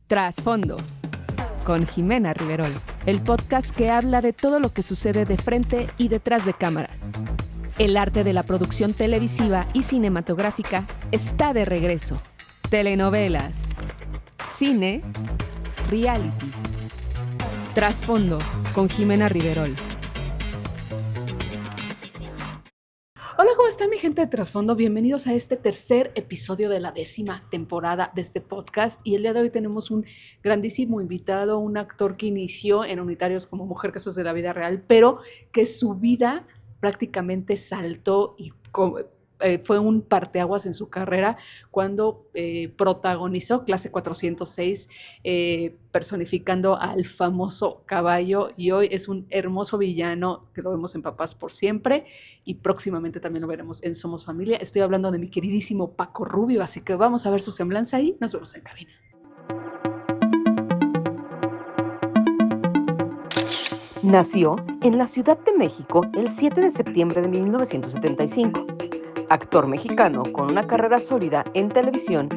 Trasfondo, con Jimena Riverol, el podcast que habla de todo lo que sucede de frente y detrás de cámaras. El arte de la producción televisiva y cinematográfica está de regreso. Telenovelas, cine, realities. Trasfondo, con Jimena Riverol. Hola, ¿cómo está mi gente de Trasfondo? Bienvenidos a este tercer episodio de la 10ª temporada de este podcast. Y el día de hoy tenemos un grandísimo invitado, un actor que inició en Unitarios como Mujer Casos de la Vida Real, pero que su vida prácticamente saltó y fue un parteaguas en su carrera cuando protagonizó Clase 406, personificando al famoso caballo, y hoy es un hermoso villano que lo vemos en Papás por Siempre y próximamente también lo veremos en Somos Familia. Estoy hablando de mi queridísimo Paco Rubio, así que vamos a ver su semblanza y nos vemos en cabina. Nació en la Ciudad de México el 7 de septiembre de 1975. Actor mexicano con una carrera sólida en televisión,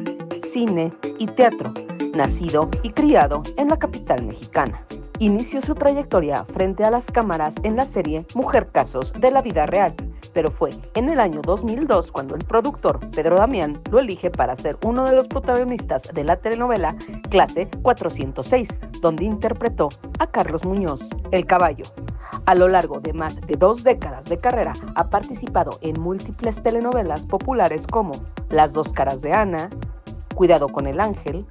cine y teatro, nacido y criado en la capital mexicana. Inició su trayectoria frente a las cámaras en la serie Mujer Casos de la Vida Real, pero fue en el año 2002 cuando el productor Pedro Damián lo elige para ser uno de los protagonistas de la telenovela Clase 406, donde interpretó a Carlos Muñoz, el caballo. A lo largo de más de 2 décadas de carrera, ha participado en múltiples telenovelas populares como Las dos caras de Ana, Cuidado con el ángel,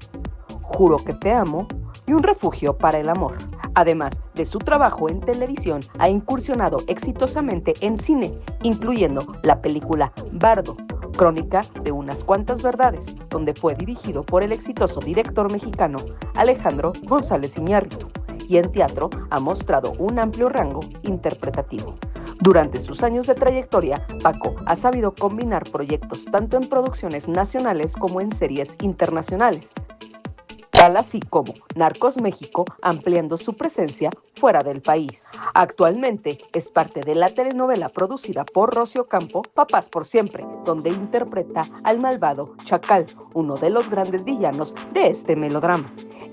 Juro que te amo y Un refugio para el amor. Además de su trabajo en televisión, ha incursionado exitosamente en cine, incluyendo la película Bardo, Crónica de unas cuantas verdades, donde fue dirigido por el exitoso director mexicano Alejandro González Iñárritu, y en teatro ha mostrado un amplio rango interpretativo. Durante sus años de trayectoria, Paco ha sabido combinar proyectos tanto en producciones nacionales como en series internacionales, tal así como Narcos México, ampliando su presencia fuera del país. Actualmente es parte de la telenovela producida por Rocío Campo, Papás por Siempre, donde interpreta al malvado Chacal, uno de los grandes villanos de este melodrama.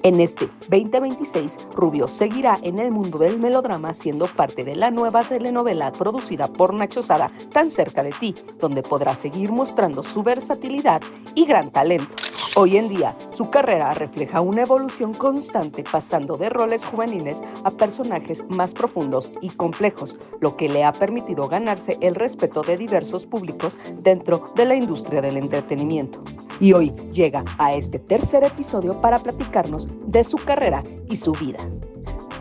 En este 2026, Rubio seguirá en el mundo del melodrama siendo parte de la nueva telenovela producida por Nacho Sada, Tan cerca de ti, donde podrá seguir mostrando su versatilidad y gran talento. Hoy en día, su carrera refleja una evolución constante, pasando de roles juveniles a personajes más profundos y complejos, lo que le ha permitido ganarse el respeto de diversos públicos dentro de la industria del entretenimiento. Y hoy llega a este tercer episodio para platicarnos de su carrera y su vida.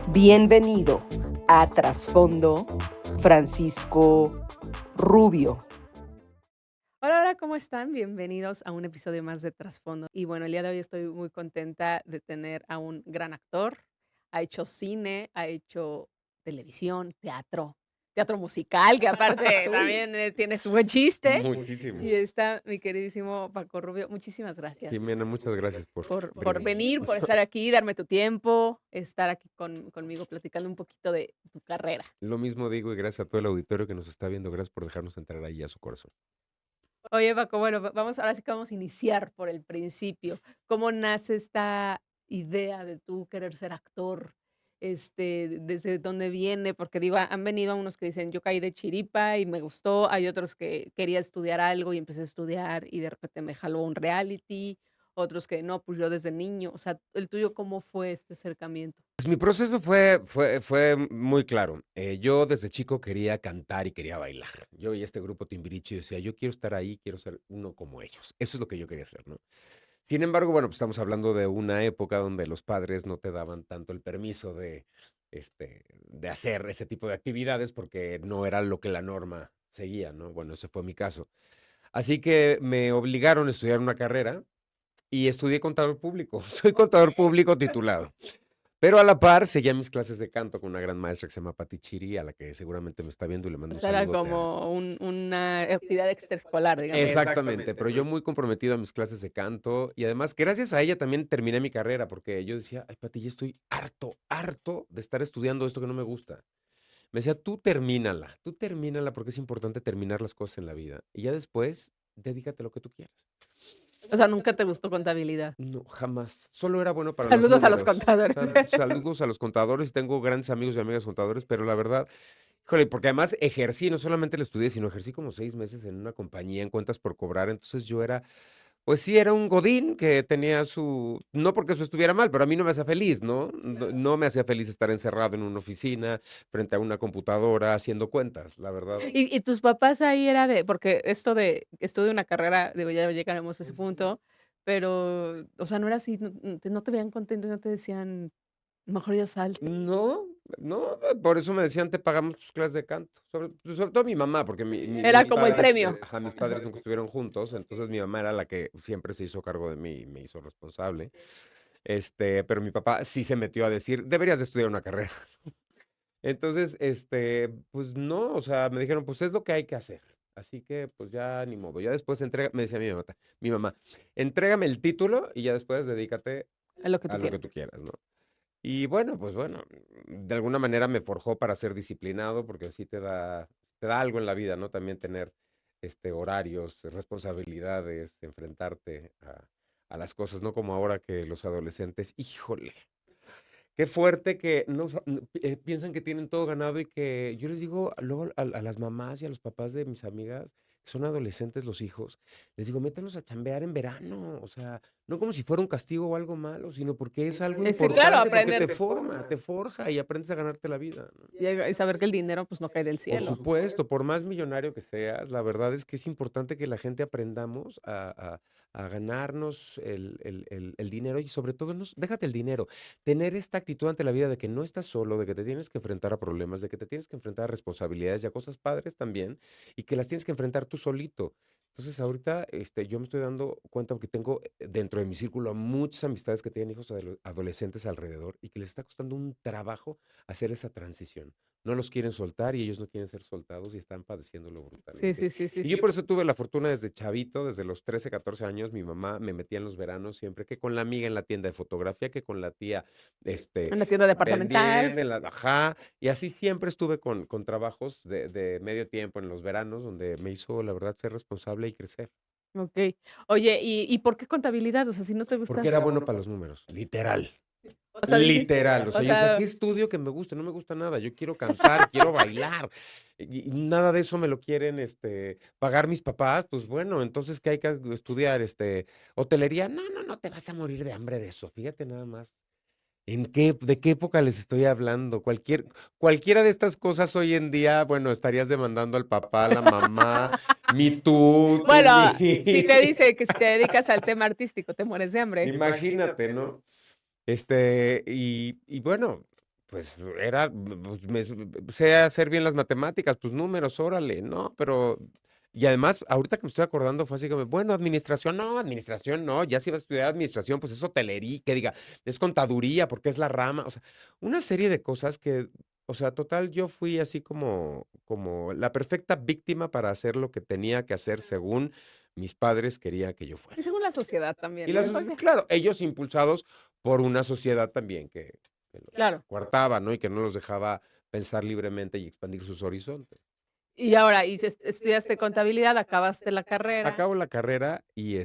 Bienvenido a Trasfondo, Francisco Rubio. Hola, ¿cómo están? Bienvenidos a un episodio más de Trasfondo. Y bueno, el día de hoy estoy muy contenta de tener a un gran actor. Ha hecho cine, ha hecho televisión, teatro musical, que aparte también tiene su buen chiste. Muchísimo. Y está mi queridísimo Paco Rubio. Muchísimas gracias Jimena, muchas gracias por venir, por estar aquí, darme tu tiempo, estar aquí conmigo platicando un poquito de tu carrera. Lo mismo digo y gracias a todo el auditorio que nos está viendo. Gracias por dejarnos entrar ahí a su corazón. Oye, Paco, bueno, ahora sí que vamos a iniciar por el principio. ¿Cómo nace esta idea de tú querer ser actor? ¿Desde dónde viene? Porque digo, han venido unos que dicen, yo caí de chiripa y me gustó. Hay otros que quería estudiar algo y empecé a estudiar y de repente me jaló un reality. Otros que no, pues yo desde niño. O sea, el tuyo, ¿cómo fue este acercamiento? Pues mi proceso fue muy claro. Yo desde chico quería cantar y quería bailar. Yo veía este grupo Timbiriche y decía, yo quiero estar ahí, quiero ser uno como ellos. Eso es lo que yo quería hacer, ¿no? Sin embargo, bueno, pues estamos hablando de una época donde los padres no te daban tanto el permiso de hacer ese tipo de actividades porque no era lo que la norma seguía, ¿no? Bueno, ese fue mi caso. Así que me obligaron a estudiar una carrera y estudié contador público. Soy contador público titulado. Pero a la par seguía mis clases de canto con una gran maestra que se llama Pati Chiri, a la que seguramente me está viendo y le mando un Esa era saludo. como una actividad extraescolar, digamos. Exactamente, pero yo muy comprometido a mis clases de canto y además gracias a ella también terminé mi carrera porque yo decía, ay Pati, ya estoy harto de estar estudiando esto que no me gusta. Me decía, tú termínala porque es importante terminar las cosas en la vida y ya después dedícate a lo que tú quieras. O sea, ¿nunca te gustó contabilidad? No, jamás. Solo era bueno para los Saludos a los números. contadores. Saludos a los contadores. Tengo grandes amigos y amigas contadores, pero la verdad, híjole, porque además ejercí, no solamente lo estudié, sino ejercí como 6 meses en una compañía en cuentas por cobrar. Entonces yo era, pues sí, era un godín que tenía su, no porque eso estuviera mal, pero a mí no me hacía feliz, ¿no? No me hacía feliz estar encerrado en una oficina, frente a una computadora, haciendo cuentas, la verdad. ¿Y tus papás ahí era de porque esto de estudio una carrera, digo, ya llegaremos a ese punto, pero, o sea, no era así, no te veían contento y no te decían: "Mejor ya salte"? No, no, por eso me decían, te pagamos tus clases de canto. Sobre todo mi mamá, porque Era mis como el padres, premio. ajá, mis padres nunca estuvieron juntos, entonces mi mamá era la que siempre se hizo cargo de mí y me hizo responsable. Pero mi papá sí se metió a decir, deberías de estudiar una carrera. Entonces, pues no, o sea, me dijeron, pues es lo que hay que hacer. Así que, pues ya ni modo. Ya después entrega, me decía mi mamá, entrégame el título y ya después dedícate A lo que a tú lo que quieras. tú quieras, ¿no? Y bueno, pues bueno, de alguna manera me forjó para ser disciplinado, porque así te da algo en la vida, ¿no? También tener horarios, responsabilidades, enfrentarte a las cosas, no como ahora que los adolescentes, híjole, qué fuerte que piensan que tienen todo ganado y que yo les digo luego a las mamás y a los papás de mis amigas, que son adolescentes los hijos, les digo, métanlos a chambear en verano, o sea, no como si fuera un castigo o algo malo, sino porque es algo Sí, claro, importante, porque te aprender forma, te forja y aprendes a ganarte la vida, ¿no? y saber que el dinero, pues, no cae del Por cielo. supuesto, por más millonario que seas, la verdad es que es importante que la gente aprendamos a ganarnos el dinero y sobre todo, déjate el dinero, tener esta actitud ante la vida de que no estás solo, de que te tienes que enfrentar a problemas, de que te tienes que enfrentar a responsabilidades y a cosas padres también, y que las tienes que enfrentar tú solito. Entonces ahorita yo me estoy dando cuenta porque tengo dentro de mi círculo a muchas amistades que tienen hijos adolescentes alrededor y que les está costando un trabajo hacer esa transición. No los quieren soltar y ellos no quieren ser soltados y están padeciéndolo Sí, brutalmente. sí, sí, sí, Y yo sí. por eso tuve la fortuna desde chavito, desde los 13, 14 años, mi mamá me metía en los veranos siempre, que con la amiga en la tienda de fotografía, que con la tía, En la tienda departamental. vendiendo, ajá, y así siempre estuve con trabajos de medio tiempo en los veranos, donde me hizo, la verdad, ser responsable y crecer, Okey. Oye, ¿y por qué contabilidad? O sea, si no te gusta. porque era bueno para los números, literal. O sea, dices, Literal, o o sea, yo decía, ¿qué sea, estudio que me guste? No me gusta nada, yo quiero cantar, quiero bailar, y nada de eso me lo quieren, pagar mis papás, pues bueno, entonces, ¿qué hay que estudiar? Hotelería, no, no, no te vas a morir de hambre de eso, fíjate nada más. ¿De qué época les estoy hablando? Cualquiera de estas cosas hoy en día, bueno, estarías demandando al papá, a la mamá, mi tú bueno, mi. si te dice que si te dedicas al tema artístico te mueres de hambre. Imagínate, ¿no? Y bueno, pues era, pues, sé hacer bien las matemáticas, pues números, órale, ¿no? Pero, y además, ahorita que me estoy acordando, fue así como, bueno, administración no, ya si vas a estudiar administración, pues es hotelería, que diga, es contaduría, porque es la rama, o sea, una serie de cosas que, o sea, total, yo fui así como la perfecta víctima para hacer lo que tenía que hacer según mis padres quería que yo Y fuera. según la sociedad Y también, ¿no? claro, ellos impulsados por una sociedad también que los Claro. coartaba, ¿no? Y que no los dejaba pensar libremente y expandir sus horizontes. Y ahora, estudiaste contabilidad, acabaste la carrera. Acabo la carrera y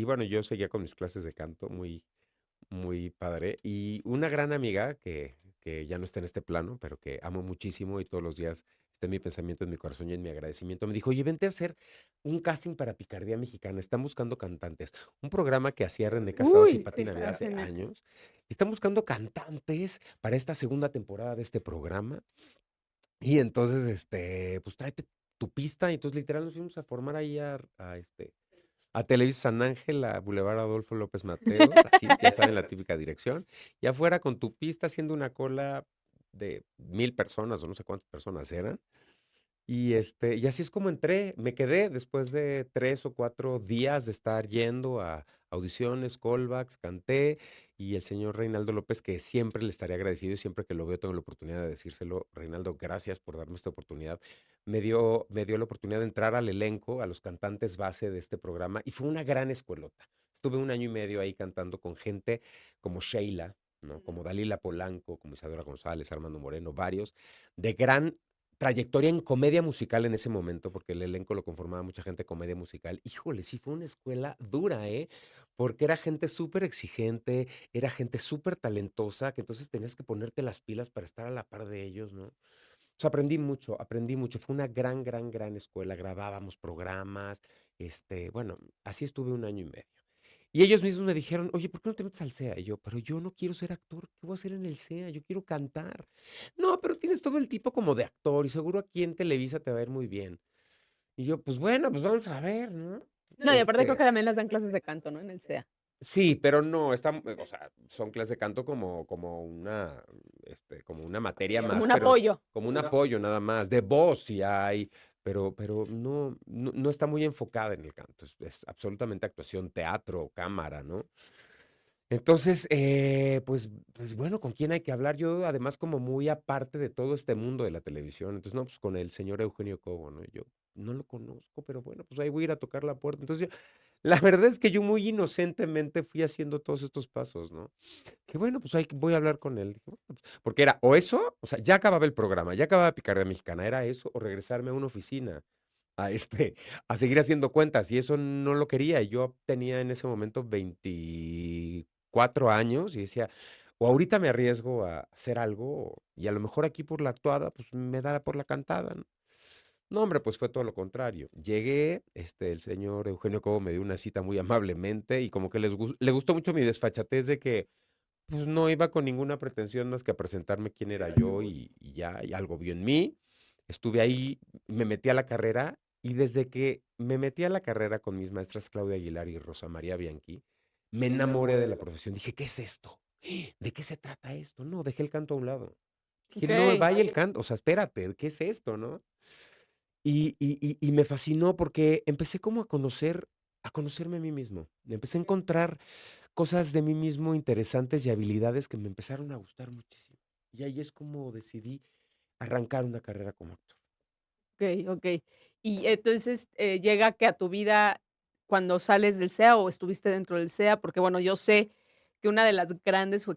bueno, yo seguía con mis clases de canto, muy, muy padre. Y una gran amiga que ya no está en este plano, pero que amo muchísimo y todos los días está en mi pensamiento, en mi corazón y en mi agradecimiento, me dijo, oye, vente a hacer un casting para Picardía Mexicana. Están buscando cantantes. Un programa que hacía René Casados y Uy, Pati sí, Navidad claro, hace genial. años. Y están buscando cantantes para esta segunda temporada de este programa. Y entonces, pues tráete tu pista. Y entonces, literal, nos fuimos a formar ahí a Televisa San Ángel, a Boulevard Adolfo López Mateos, así, ya saben, la típica dirección. Y afuera con tu pista haciendo una cola de 1000 personas o no sé cuántas personas eran. Y así es como entré. Me quedé después de 3 o 4 días de estar yendo a audiciones, callbacks, canté. Y el señor Reinaldo López, que siempre le estaré agradecido y siempre que lo veo tengo la oportunidad de decírselo, Reinaldo, gracias por darme esta oportunidad. Me dio la oportunidad de entrar al elenco, a los cantantes base de este programa, y fue una gran escuelota. Estuve un año y medio ahí cantando con gente como Sheila, ¿no? Como Dalila Polanco, como Isadora González, Armando Moreno, varios, de gran trayectoria en comedia musical en ese momento, porque el elenco lo conformaba mucha gente de comedia musical. Híjole, sí fue una escuela dura, ¿eh? Porque era gente súper exigente, era gente súper talentosa, que entonces tenías que ponerte las pilas para estar a la par de ellos, ¿no? O sea, aprendí mucho. Fue una gran, gran, gran escuela. Grabábamos programas, bueno, así estuve un año y medio. Y ellos mismos me dijeron, oye, ¿por qué no te metes al SEA? Y yo, pero yo no quiero ser actor, ¿qué voy a hacer en el SEA? Yo quiero cantar. No, pero tienes todo el tipo como de actor y seguro aquí en Televisa te va a ir muy bien. Y yo, pues bueno, pues vamos a ver, ¿no? No, y aparte creo que también les dan clases de canto, ¿no? En el SEA. Sí, pero no, o sea, son clases de canto como una materia Como más, un pero apoyo. como un apoyo nada más. De voz sí hay, pero no está muy enfocada en el canto. Es absolutamente actuación, teatro, cámara, ¿no? Entonces, pues bueno, ¿con quién hay que hablar? Yo, además, como muy aparte de todo este mundo de la televisión. Entonces, no, pues con el señor Eugenio Cobo, ¿no? Yo no lo conozco, pero bueno, pues ahí voy a ir a tocar la puerta. Entonces, la verdad es que yo muy inocentemente fui haciendo todos estos pasos, ¿no? Que bueno, pues ahí voy a hablar con él. Dije, bueno, pues, porque era o eso, o sea, ya acababa el programa, ya acababa Picardía Mexicana, era eso, o regresarme a una oficina a a seguir haciendo cuentas, y eso no lo quería. Yo tenía en ese momento 24 años y decía, o ahorita me arriesgo a hacer algo, y a lo mejor aquí por la actuada, pues me da por la cantada, ¿no? No, hombre, pues fue todo lo contrario. Llegué, el señor Eugenio Cobo me dio una cita muy amablemente y como que le gustó mucho mi desfachatez de que pues no iba con ninguna pretensión más que a presentarme quién era yo y ya, y algo vio en mí. Estuve ahí, me metí a la carrera y desde que me metí a la carrera con mis maestras Claudia Aguilar y Rosa María Bianchi, me enamoré de la profesión. Dije, ¿qué es esto? ¿De qué se trata esto? No, dejé el canto a un lado. Dije, no, Okey. vaya el canto, o sea, espérate, ¿qué es esto, no? Y me fascinó porque empecé como a conocerme a mí mismo. Empecé a encontrar cosas de mí mismo interesantes y habilidades que me empezaron a gustar muchísimo. Y ahí es como decidí arrancar una carrera como actor. Okey, okey. Y entonces, llega que a tu vida cuando sales del SEA o estuviste dentro del SEA, porque bueno, yo sé que una de las grandes o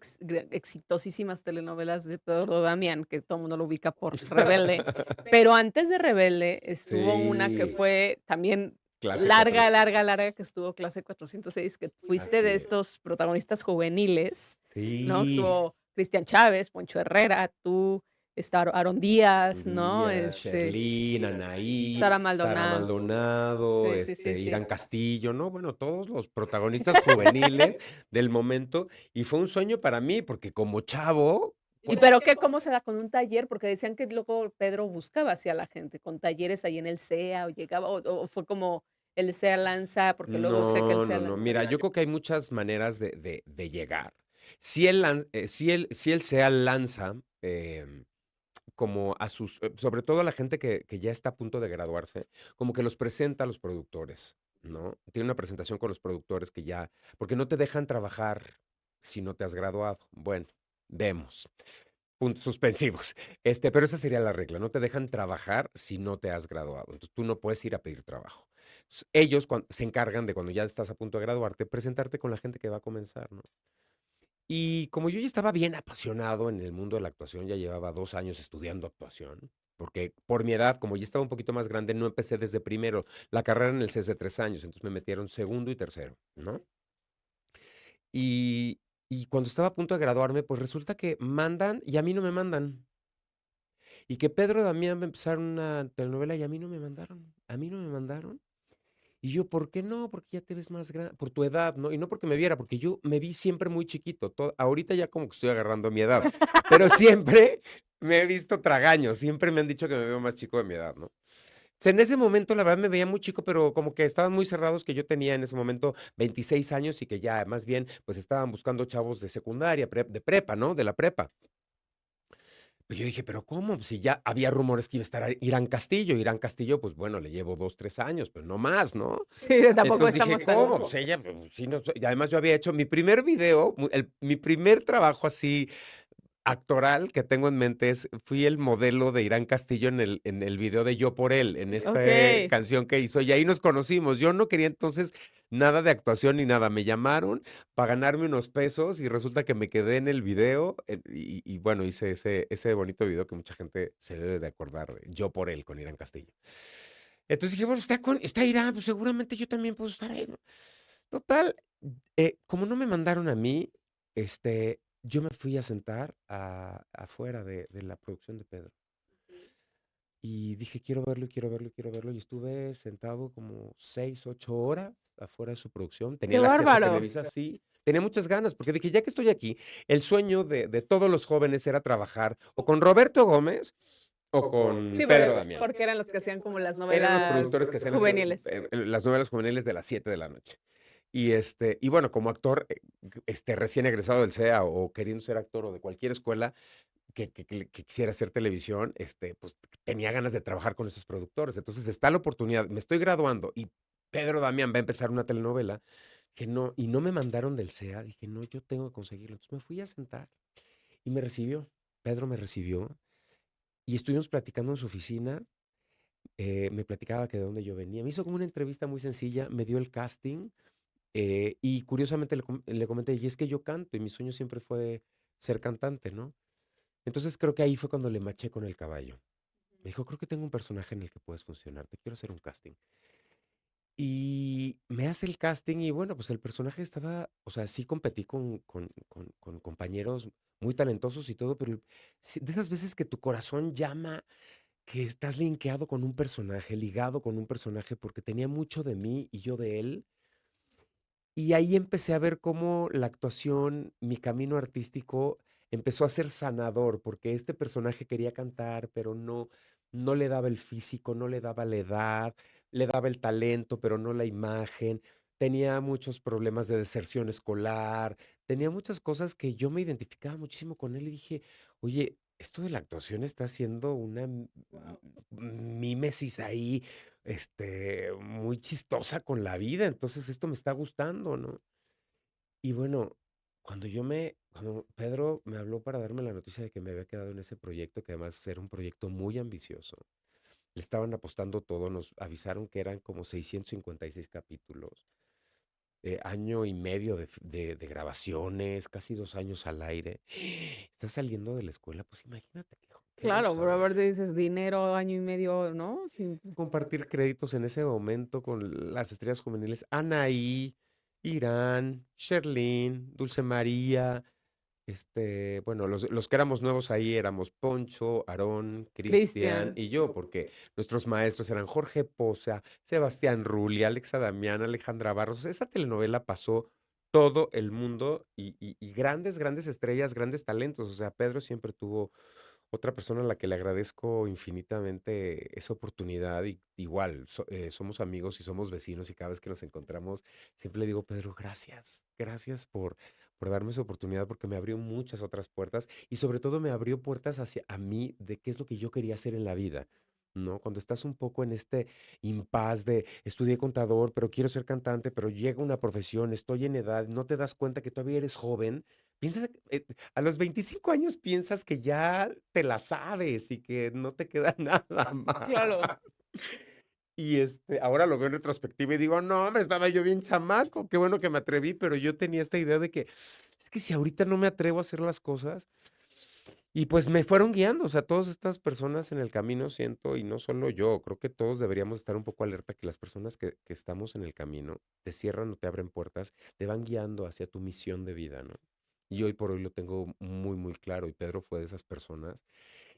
exitosísimas telenovelas de Pedro Damián, que todo el mundo lo ubica por Rebelde, pero antes de Rebelde estuvo una que Sí, fue también clase larga, larga, 406. larga, que estuvo Clase 406, que fuiste Así de es. estos protagonistas juveniles, ¿no? Sí, Estuvo Cristian Chávez, Poncho Herrera, tú, está Aarón Díaz, ¿no? Díaz, Sherlyn, Anaí, Sara Sara Maldonado. Maldonado, Sí, sí, sí, sí. Irán Castillo, ¿no? Bueno, todos los protagonistas juveniles del momento. Y fue un sueño para mí, porque como chavo, ¿Y pues pero qué, cómo se da con un taller? Porque decían que luego Pedro buscaba así a la gente, con talleres ahí en el SEA, o llegaba, o fue como el SEA lanza, porque luego sé que el no, SEA no, no. lanza. Mira, yo creo que hay muchas maneras de llegar. Si él sea lanza, como a sobre todo a la gente que ya está a punto de graduarse, como que los presenta a los productores, ¿no? Tiene una presentación con los productores que ya, porque no te dejan trabajar si no te has graduado. Bueno, vemos. Puntos suspensivos. Pero esa sería la regla. No te dejan trabajar si no te has graduado. Entonces tú no puedes ir a pedir trabajo. Ellos se encargan de cuando ya estás a punto de graduarte, presentarte con la gente que va a comenzar, ¿no? Y como yo ya estaba bien apasionado en el mundo de la actuación, ya llevaba 2 años estudiando actuación, porque por mi edad, como ya estaba un poquito más grande, no empecé desde primero. La carrera en el CES de 3 años, entonces me metieron segundo y tercero, ¿no? Y, y cuando estaba a punto de graduarme, pues resulta que mandan y a mí no me mandan. Y que Pedro Damián va a empezar una telenovela y a mí no me mandaron. A mí no me mandaron. Y yo, ¿por qué no? Porque ya te ves más grande, por tu edad, ¿no? Y no porque me viera, porque yo me vi siempre muy chiquito. Ahorita ya como que estoy agarrando mi edad, pero siempre me he visto tragaño, siempre me han dicho que me veo más chico de mi edad, ¿no? O sea, en ese momento, la verdad, me veía muy chico, pero como que estaban muy cerrados que yo tenía en ese momento 26 años y que ya más bien, pues estaban buscando chavos de secundaria, de prepa, ¿no? De la prepa. Pues yo dije, ¿pero cómo? Pues si ya había rumores que iba a estar Irán Castillo. Irán Castillo, pues bueno, le llevo 2, 3 años, pero no más, ¿no? Sí, tampoco Entonces dije, estamos tan ¿cómo? Pues ella, pues, sí, no, y además yo había hecho mi primer video, mi primer trabajo así actoral que tengo en mente es, fui el modelo de Irán Castillo en el video de Yo por él, en esta Okey. canción que hizo, y ahí nos conocimos. Yo no quería entonces nada de actuación ni nada. Me llamaron para ganarme unos pesos y resulta que me quedé en el video y bueno, hice ese bonito video que mucha gente se debe de acordar, de Yo por él, con Irán Castillo. Entonces dije, bueno, está Irán, pues seguramente yo también puedo estar ahí, ¿no? Total, como no me mandaron a mí, yo me fui a sentar afuera de la producción de Pedro. Y dije, quiero verlo, y quiero verlo, y quiero verlo. Y estuve sentado como 6, 8 horas afuera de su producción. Tenía ¡Qué el acceso a bárbaro! Televisa, sí. Tenía muchas ganas, porque dije, ya que estoy aquí, el sueño de todos los jóvenes era trabajar o con Roberto Gómez o con Sí, Pedro Damián. porque eran los que hacían como las Eran los novelas productores que hacían juveniles. las novelas juveniles de las 7 de la noche. Y bueno, como actor, recién egresado del CEA o queriendo ser actor o de cualquier escuela que quisiera hacer televisión, pues tenía ganas de trabajar con esos productores. Entonces está la oportunidad, me estoy graduando y Pedro Damián va a empezar una telenovela que no, y no me mandaron del CEA. Dije, no, yo tengo que conseguirlo. Entonces me fui a sentar y me recibió. Pedro me recibió y estuvimos platicando en su oficina. Me platicaba que de dónde yo venía. Me hizo como una entrevista muy sencilla, me dio el casting. Y curiosamente le comenté, y es que yo canto y mi sueño siempre fue ser cantante, ¿no? Entonces creo que ahí fue cuando le maché con el caballo. Me dijo, creo que tengo un personaje en el que puedes funcionar, te quiero hacer un casting. Y me hace el casting y bueno, pues el personaje estaba, o sea, sí competí con compañeros muy talentosos y todo, pero de esas veces que tu corazón llama, que estás linkeado con un personaje, ligado con un personaje, porque tenía mucho de mí y yo de él. Y ahí empecé a ver cómo la actuación, mi camino artístico empezó a ser sanador, porque este personaje quería cantar, pero no le daba el físico, no le daba la edad, le daba el talento, pero no la imagen. Tenía muchos problemas de deserción escolar, tenía muchas cosas que yo me identificaba muchísimo con él y dije, oye, esto de la actuación está haciendo una mímesis ahí muy chistosa con la vida, entonces esto me está gustando, ¿no? Y bueno, cuando Pedro me habló para darme la noticia de que me había quedado en ese proyecto, que además era un proyecto muy ambicioso, le estaban apostando todo, nos avisaron que eran como 656 capítulos, año y medio de grabaciones, casi 2 años al aire. Estás saliendo de la escuela, pues imagínate qué Claro, pero gozada. aparte dices dinero, año y medio, ¿no? Sí. Compartir créditos en ese momento con las estrellas juveniles, Anaí, Irán, Sherlyn, Dulce María, bueno, los que éramos nuevos ahí éramos Poncho, Aarón, Cristian Cristian. y yo, porque nuestros maestros eran Jorge Poza, Sebastián Rulli, Alexa Damián, Alejandra Barros. Esa telenovela pasó todo el mundo y grandes, grandes estrellas, grandes talentos. O sea, Pedro siempre tuvo otra persona a la que le agradezco infinitamente esa oportunidad. Y igual, somos amigos y somos vecinos y cada vez que nos encontramos, siempre le digo, Pedro, gracias, gracias por darme esa oportunidad porque me abrió muchas otras puertas y sobre todo me abrió puertas hacia a mí de qué es lo que yo quería hacer en la vida. ¿No? Cuando estás un poco en este impas de estudié contador, pero quiero ser cantante, pero llega una profesión, estoy en edad, no te das cuenta que todavía eres joven. Piensas, a los 25 años piensas que ya te la sabes y que no te queda nada Claro. más. Y ahora lo veo en retrospectiva y digo, no, me estaba yo bien chamaco, qué bueno que me atreví, pero yo tenía esta idea de que es que si ahorita no me atrevo a hacer las cosas, y pues me fueron guiando, o sea, todas estas personas en el camino siento, y no solo yo, creo que todos deberíamos estar un poco alerta que las personas que estamos en el camino te cierran o te abren puertas, te van guiando hacia tu misión de vida, ¿no? Y hoy por hoy lo tengo muy, muy claro, y Pedro fue de esas personas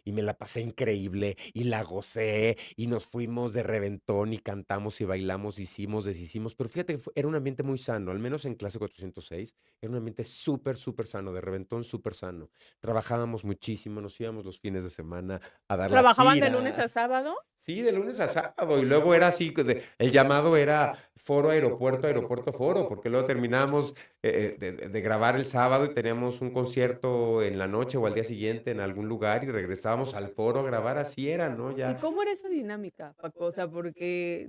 y me la pasé increíble y la gocé y nos fuimos de reventón y cantamos y bailamos, hicimos, deshicimos, pero fíjate que era un ambiente muy sano, al menos en clase 406, era un ambiente súper, súper sano, de reventón súper sano. Trabajábamos muchísimo, nos íbamos los fines de semana a dar las ¿Trabajaban de lunes a giras. sábado? Sí, de lunes a sábado. Y luego era así, el llamado era foro, aeropuerto, aeropuerto, foro, porque luego terminábamos de grabar el sábado y teníamos un concierto en la noche o al día siguiente en algún lugar y regresábamos al foro a grabar. Así era, ¿no? ¿Y Ya. cómo era esa dinámica, Paco? O sea, porque,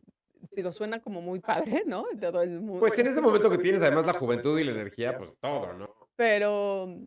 digo, suena como muy padre, ¿no? Todo el mundo. Pues en ese momento que tienes además la juventud y la energía, pues todo, ¿no? Pero,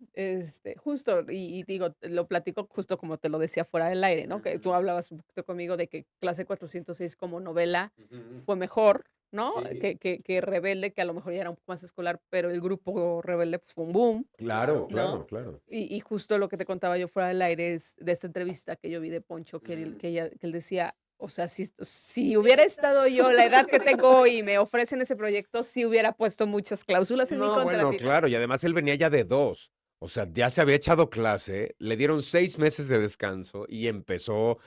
justo, y digo, lo platico justo como te lo decía fuera del aire, ¿no? Que tú Ujú. hablabas un poquito conmigo de que Clase 406 como novela Ujú. fue mejor, ¿no? Sí, Que Rebelde, que a lo mejor ya era un poco más escolar, pero el grupo Rebelde, pues, fue un boom, claro, ¿no? claro, claro. Y justo lo que te contaba yo fuera del aire es de esta entrevista que yo vi de Poncho, Ujú. que él decía, o sea, si hubiera estado yo la edad que tengo hoy y me ofrecen ese proyecto, sí hubiera puesto muchas cláusulas en mi No, bueno, contratito. claro, y además él venía ya de 2. O sea, ya se había echado clase, le dieron 6 meses de descanso y empezó,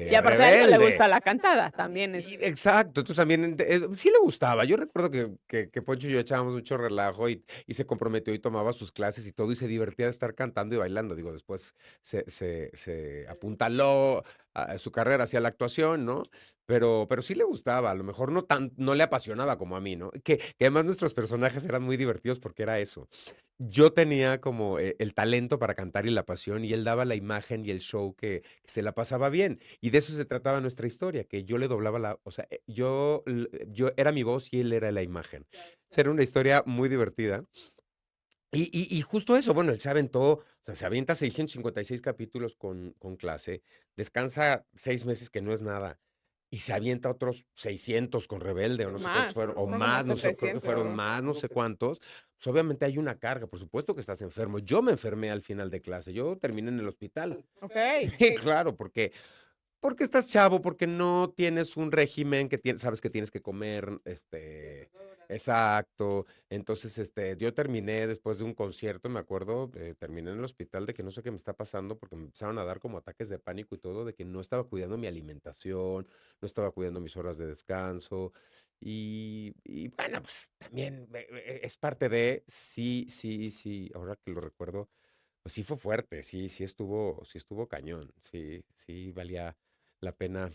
Y aparte a él le Rebelde. gusta la cantada, también es Y exacto, entonces también sí le gustaba. Yo recuerdo que Poncho y yo echábamos mucho relajo y se comprometió y tomaba sus clases y todo, y se divertía de estar cantando y bailando. Digo, después se apuntaló a su carrera hacia la actuación, ¿no? Pero sí le gustaba, a lo mejor no le apasionaba como a mí, ¿no? Que además nuestros personajes eran muy divertidos porque era eso. Yo tenía como, el talento para cantar y la pasión, y él daba la imagen y el show que se la pasaba bien. Y de eso se trataba nuestra historia, que yo le doblaba o sea, yo era mi voz y él era la imagen. Era una historia muy divertida. Y justo eso, bueno, él se aventó, o sea, se avienta 656 capítulos con clase, descansa 6 meses, que no es nada, y se avienta otros 600 con Rebelde, o no sé cuántos fueron, más, o fueron más, más de no sé, creo que fueron 300. más, no sé cuántos. Pues obviamente hay una carga, por supuesto que estás enfermo. Yo me enfermé al final de clase, yo terminé en el hospital. Okey. Sí, claro, porque estás chavo, porque no tienes un régimen que sabes que tienes que comer, exacto. Entonces, yo terminé después de un concierto, me acuerdo, terminé en el hospital de que no sé qué me está pasando, porque me empezaron a dar como ataques de pánico y todo, de que no estaba cuidando mi alimentación, no estaba cuidando mis horas de descanso. Y bueno, pues también es parte de, sí, sí, sí, ahora que lo recuerdo, pues sí fue fuerte, sí estuvo cañón, sí, sí valía la pena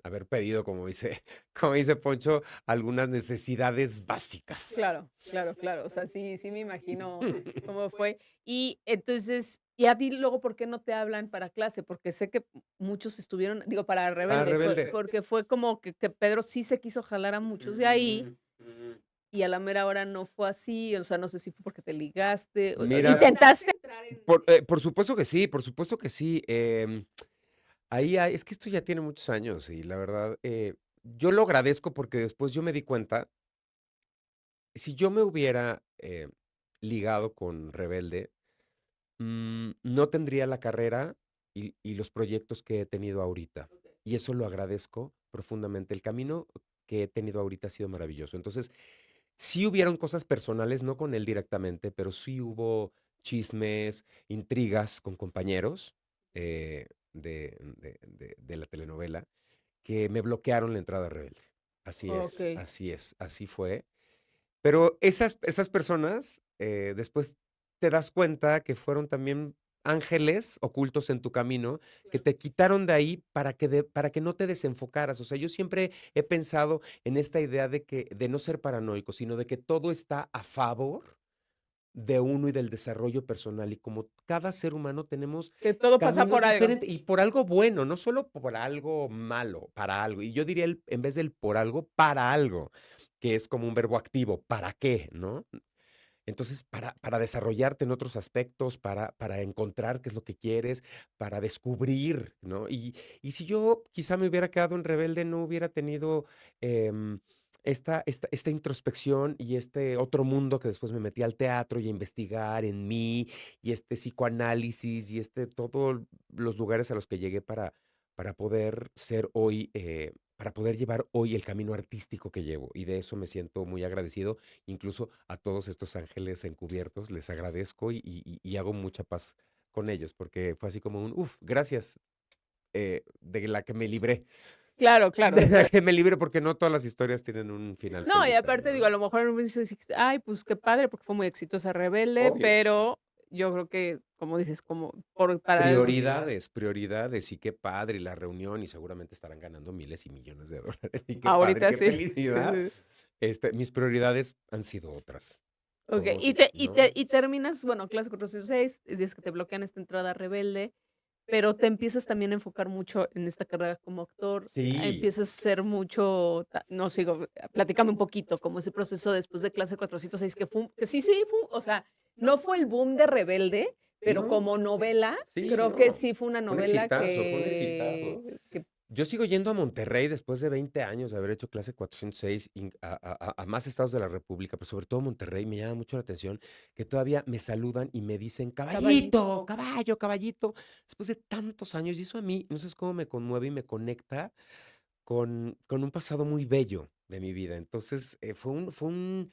haber pedido, como dice, como dice Poncho, algunas necesidades básicas. Claro, claro, claro. O sea, sí me imagino cómo fue. Y entonces, ¿y a ti luego por qué no te hablan para clase? Porque sé que muchos estuvieron, digo, para Ah, Rebelde, rebelde. porque fue como que Pedro sí se quiso jalar a muchos de ahí, Mm, mm. y a la mera hora no fue así, o sea, no sé si fue porque te ligaste, o Mira, intentaste entrar en por supuesto que sí, por supuesto que sí. Es que esto ya tiene muchos años y la verdad, yo lo agradezco porque después yo me di cuenta, si yo me hubiera ligado con Rebelde, no tendría la carrera y los proyectos que he tenido ahorita. Y eso lo agradezco profundamente. El camino que he tenido ahorita ha sido maravilloso. Entonces, sí hubieron cosas personales, no con él directamente, pero sí hubo chismes, intrigas con compañeros de la telenovela que me bloquearon la entrada a Rebelde. okey. Así fue. Pero esas personas, después te das cuenta que fueron también ángeles ocultos en tu camino, que te quitaron de ahí para que no te desenfocaras. O sea, yo siempre he pensado en esta idea de no ser paranoico, sino de que todo está a favor de uno y del desarrollo personal. Y como cada ser humano tenemos Que todo pasa caminos por algo. diferentes y por algo bueno, no solo por algo malo, para algo. Y yo diría, en vez del por algo, para algo, que es como un verbo activo, ¿para qué? ¿No? Entonces, para desarrollarte en otros aspectos, para encontrar qué es lo que quieres, para descubrir, ¿no? Y si yo quizá me hubiera quedado en Rebelde, no hubiera tenido em, esta introspección y este otro mundo que después me metí al teatro y a investigar en mí, y este psicoanálisis y todos los lugares a los que llegué para poder ser hoy, para poder llevar hoy el camino artístico que llevo. Y de eso me siento muy agradecido. Incluso a todos estos ángeles encubiertos les agradezco y hago mucha paz con ellos, porque fue así como gracias, de la que me libré, Claro, claro. de la que me libré, porque no todas las historias tienen un final No, y feliz también, aparte, digo, ¿no? a lo mejor en un principio dijiste: "Ay, pues qué padre", porque fue muy exitosa Rebelde, Obvio. pero yo creo que, como dices, como por para Prioridades, prioridades, y qué padre, y la reunión, y seguramente estarán ganando miles y millones de dólares, y qué padre, ahorita qué sí. Sí, felicidad. sí. Mis prioridades han sido otras, Okey, como ¿no? y terminas, bueno, clase 406, dices que te bloquean esta entrada Rebelde, pero te empiezas también a enfocar mucho en esta carrera como actor, Sí. empiezas a hacer mucho, no sigo, platícame un poquito, como ese proceso después de clase 406 que fue que sí, sí, fue, o sea, no fue el boom de Rebelde, pero No, como novela, sí, creo que no. sí fue una Fue un novela exitazo, fue un exitazo. que Yo sigo yendo a Monterrey después de 20 años de haber hecho clase 406 a más estados de la República, pero sobre todo Monterrey. Me llama mucho la atención que todavía me saludan y me dicen, caballito, Caballito. caballo, caballito, después de tantos años. Y eso a mí, no sabes cómo me conmueve y me conecta con un pasado muy bello de mi vida. Entonces, fue un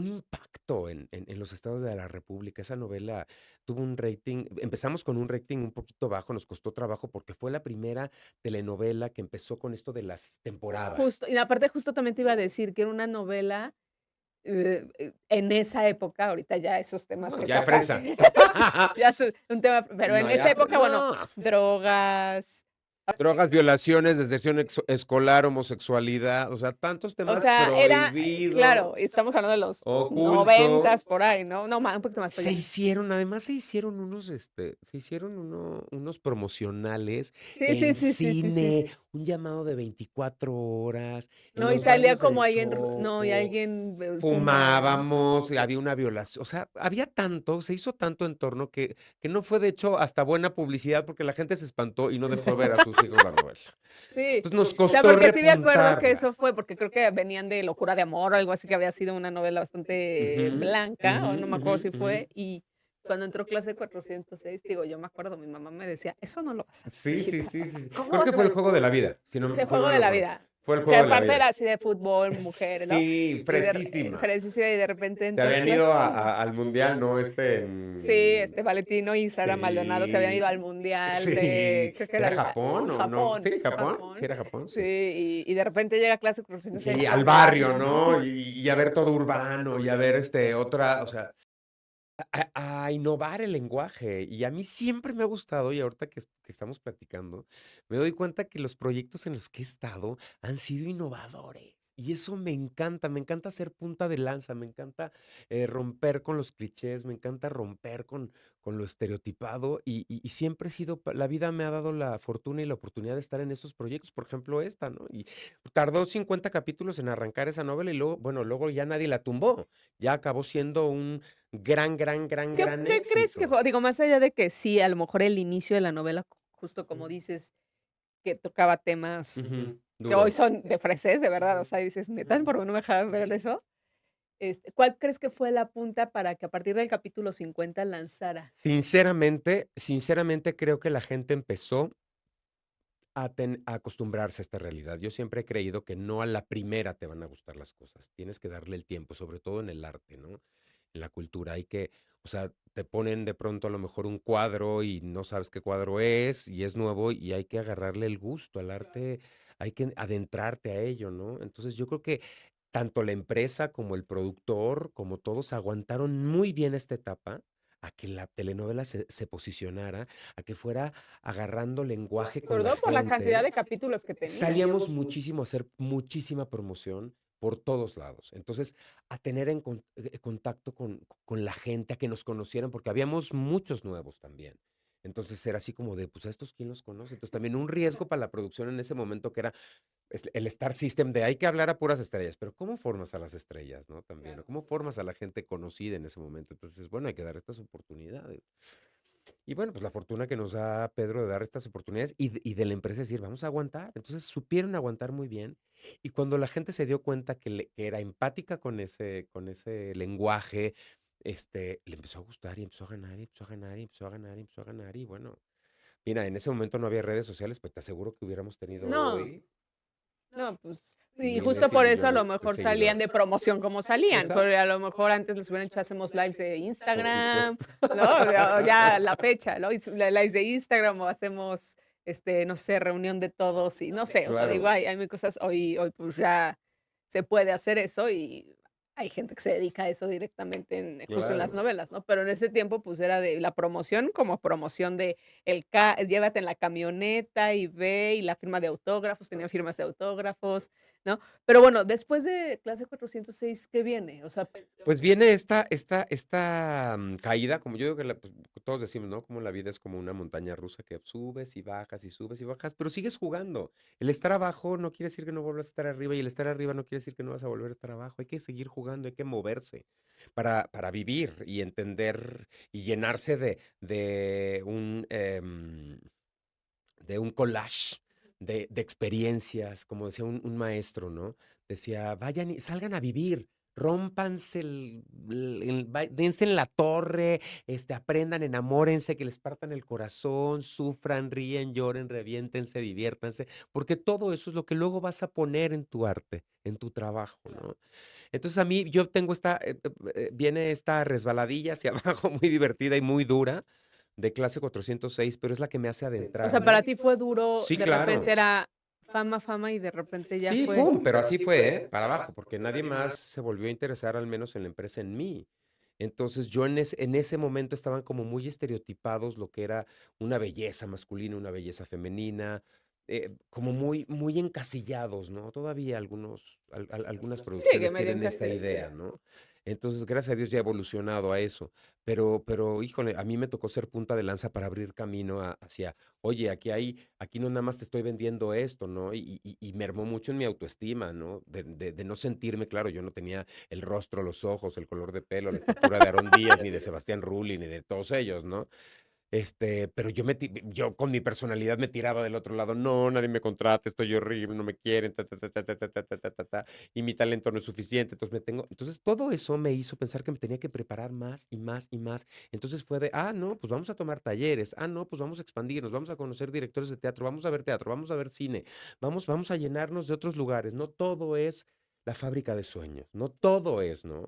impacto en los estados de la República. Esa novela tuvo un rating, empezamos con un rating un poquito bajo, nos costó trabajo porque fue la primera telenovela que empezó con esto de las temporadas. Justo, y aparte justo también te iba a decir que era una novela, en esa época, ahorita ya esos temas No, que ya de tocan, fresa. ya es un tema, pero en No, esa ya, época, bueno, no. drogas, Drogas, violaciones, deserción escolar, homosexualidad, o sea, tantos o temas sea, era, claro, prohibidos, estamos hablando de los ocultos. 90s por ahí, ¿no? No, un poquito más para Se allá. hicieron, además se hicieron unos promocionales Sí, sí, en sí, sí, sí, sí. cine, un llamado de 24 horas, en No, y los salía barrios como del alguien, no, y Chopo, alguien fumaba. fumábamos, y había una violación, o sea, había tanto, se hizo tanto en torno que no fue de hecho hasta buena publicidad porque la gente se espantó y no dejó ver a sus hijos la novela. Sí, Entonces nos o sea, costó porque sí me acuerdo que repuntarla. eso fue, porque creo que venían de Locura de Amor o algo así, que había sido una novela bastante Ujú, blanca, ujú, o no me ujú, acuerdo si ujú. fue, y cuando entró clase 406, digo, yo me acuerdo, mi mamá me decía: "Eso no lo vas a hacer, Sí, sí, hijita, sí, sí. ¿cómo Creo que vas fue el a?". juego de la vida, Ese si no juego mal de la recuerdo. vida, Fue el que juego de la aparte era vida. así de fútbol, mujeres, ¿no? Sí, Y fresísima. fresísima, y de repente Se entró habían ido clase. al mundial, ¿no? Sí, Valentino y Sara Maldonado se habían ido Sí, al mundial sí. de, creo que era ¿Era Japón o no? Japón, Sí, Japón. Sí, Japón. era Japón, Sí, sí. y de repente llega clase 406 Sí, a la al novela. barrio, ¿no? Y a ver todo urbano, y a ver otra, o sea, a innovar el lenguaje. Y a mí siempre me ha gustado, y ahorita que estamos platicando, me doy cuenta que los proyectos en los que he estado han sido innovadores. Y eso me encanta ser punta de lanza, me encanta romper con los clichés, me encanta romper con lo estereotipado y siempre he sido, la vida me ha dado la fortuna y la oportunidad de estar en esos proyectos, por ejemplo esta, ¿no? Y tardó 50 capítulos en arrancar esa novela y luego, bueno, luego ya nadie la tumbó, ya acabó siendo un gran ¿Qué crees que éxito. fue? Digo, más allá de que sí, a lo mejor el inicio de la novela, justo como dices, que tocaba temas Ujú, que hoy duros. son de freses, de verdad, o sea, dices: "¿Neta? ¿Por qué no me dejaban ver eso?". ¿Cuál crees que fue la punta para que a partir del capítulo 50 lanzara? Sinceramente creo que la gente empezó a acostumbrarse a esta realidad. Yo siempre he creído que no a la primera te van a gustar las cosas. Tienes que darle el tiempo, sobre todo en el arte, ¿no? En la cultura. O sea, te ponen de pronto a lo mejor un cuadro y no sabes qué cuadro es y es nuevo y hay que agarrarle el gusto al arte, hay que adentrarte a ello, ¿no? Entonces yo creo que tanto la empresa como el productor, como todos, aguantaron muy bien esta etapa a que la telenovela se posicionara, a que fuera agarrando lenguaje con Sobre la todo por la cantidad gente. de capítulos que tenía. Salíamos muchísimo a hacer muchísima promoción por todos lados. Entonces, a tener contacto con la gente, a que nos conocieran, porque habíamos muchos nuevos también. Entonces era así como de, pues a estos quién los conoce. Entonces también un riesgo para la producción en ese momento que era el Star System de hay que hablar a puras estrellas, pero ¿cómo formas a las estrellas, no? También, ¿no? ¿Cómo formas a la gente conocida en ese momento? Entonces, bueno, hay que dar estas oportunidades. Y bueno, pues la fortuna que nos da Pedro de dar estas oportunidades y de la empresa decir, vamos a aguantar. Entonces supieron aguantar muy bien. Y cuando la gente se dio cuenta que era empática con ese lenguaje, le empezó a gustar y empezó a ganar y empezó a ganar y empezó a ganar y empezó a ganar. Y bueno, mira, en ese momento no había redes sociales, pero te aseguro que hubiéramos tenido No. hoy No, pues, y justo miles y por eso a lo millones de mejor salían de seguidores. promoción como salían, porque Exacto. a lo mejor antes les hubieran hecho hacemos lives de Por Instagram, supuesto. ¿no? O ya la fecha, ¿no? Lives de Instagram o hacemos, no sé, reunión de todos y no sé, o sea, digo, Claro, hay mil cosas, hoy pues ya se puede hacer eso y hay gente que se dedica a eso directamente justo en las claro. novelas, ¿no? Pero en ese tiempo pues era de la promoción como promoción de llévate en la camioneta y ve y la firma de autógrafos, tenían firmas de autógrafos, ¿no? Pero bueno, después de clase 406, ¿qué viene? O sea, Pues viene esta caída, como yo digo que pues, todos decimos, ¿no? Como la vida es como una montaña rusa que subes y bajas, pero sigues jugando. El estar abajo no quiere decir que no vuelvas a estar arriba y el estar arriba no quiere decir que no vas a volver a estar abajo. Hay que seguir jugando, hay que moverse para vivir y entender y llenarse de un collage de experiencias, como decía un maestro, ¿no? Decía, vayan y salgan a vivir, rómpanse, dense en la torre, aprendan, enamórense, que les partan el corazón, sufran, ríen, lloren, reviéntense, diviértanse, porque todo eso es lo que luego vas a poner en tu arte, en tu trabajo, ¿no? Entonces a mí, yo tengo viene esta resbaladilla hacia abajo muy divertida y muy dura de clase 406, pero es la que me hace o sea, para adentrarme. ti fue duro, Sí, de repente claro. era fama, fama y de repente ya Sí, fue. pum, pero así fue, ¿eh? Para abajo, porque nadie más se volvió a interesar, al menos en la empresa, en mí. Entonces yo en ese momento estaban como muy estereotipados lo que era una belleza masculina, una belleza femenina, como muy, muy encasillados, ¿no? Todavía algunas Sigue producciones medio tienen esta idea, encasillado. ¿no? Entonces, gracias a Dios ya ha evolucionado a eso. Híjole, a mí me tocó ser punta de lanza para abrir camino hacia, oye, aquí no nada más te estoy vendiendo esto, ¿no? Y mermó mucho en mi autoestima, ¿no? De no sentirme, claro, yo no tenía el rostro, los ojos, el color de pelo, la estatura de Aarón Díaz, ni de Sebastián Rulli, ni de todos ellos, ¿no? Pero yo con mi personalidad me tiraba del otro lado, no, nadie me contrata, estoy horrible, no me quieren, ta, ta, ta, ta, ta, ta, ta, ta, ta, ta, ta, y mi talento no es suficiente, entonces todo eso me hizo pensar que me tenía que preparar más y más y más. Entonces fue de, no, pues vamos a tomar talleres, no, pues vamos a expandirnos, vamos a conocer directores de teatro, vamos a ver cine, vamos a llenarnos de otros lugares. No todo es la fábrica de sueños, no todo es, ¿no?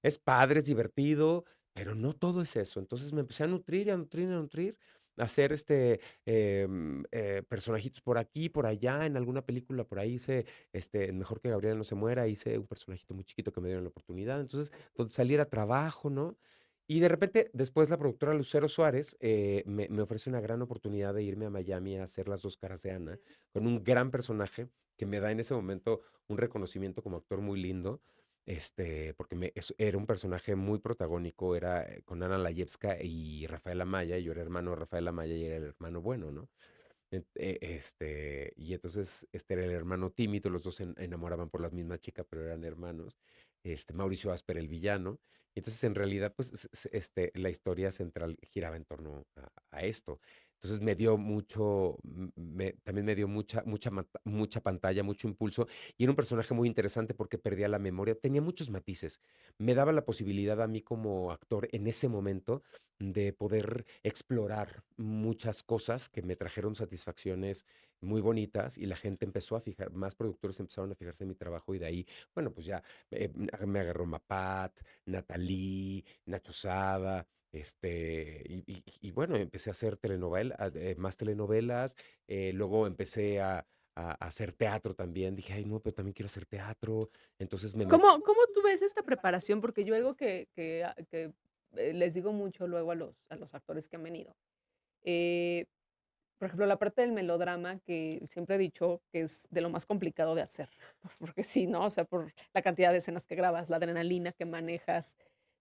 Es padre, es divertido, pero no todo es eso. Entonces me empecé a nutrir y a nutrir y a nutrir, a hacer personajitos por aquí, por allá, en alguna película por ahí hice, Mejor que Gabriela no se muera, hice un personajito muy chiquito que me dieron la oportunidad. Entonces, donde saliera trabajo, ¿no? Y de repente, después la productora Lucero Suárez me ofrece una gran oportunidad de irme a Miami a hacer Las dos caras de Ana, con un gran personaje que me da en ese momento un reconocimiento como actor muy lindo, porque era un personaje muy protagónico, era con Ana Layevska y Rafael Amaya, y yo era hermano de Rafael Amaya y era el hermano bueno, ¿no? Y entonces este era el hermano tímido, los dos se enamoraban por la misma chica, pero eran hermanos. Mauricio Asper, el villano. Entonces, en realidad, pues, la historia central giraba en torno a esto. Entonces me dio también me dio mucha pantalla, mucho impulso, y era un personaje muy interesante porque perdía la memoria, tenía muchos matices, me daba la posibilidad a mí como actor en ese momento de poder explorar muchas cosas que me trajeron satisfacciones muy bonitas y la gente empezó a fijar, más productores empezaron a fijarse en mi trabajo y de ahí, bueno, pues ya me agarró Mapat, Natalie, Nacho Sada, y bueno, empecé a hacer más telenovelas, luego empecé a hacer teatro también, dije, ay, no, pero también quiero hacer teatro, entonces me metí. ¿Cómo tú ves esta preparación? Porque yo algo que les digo mucho luego a los actores que han venido, eh, por ejemplo, la parte del melodrama, que siempre he dicho que es de lo más complicado de hacer, porque sí, ¿no? O sea, por la cantidad de escenas que grabas, la adrenalina que manejas,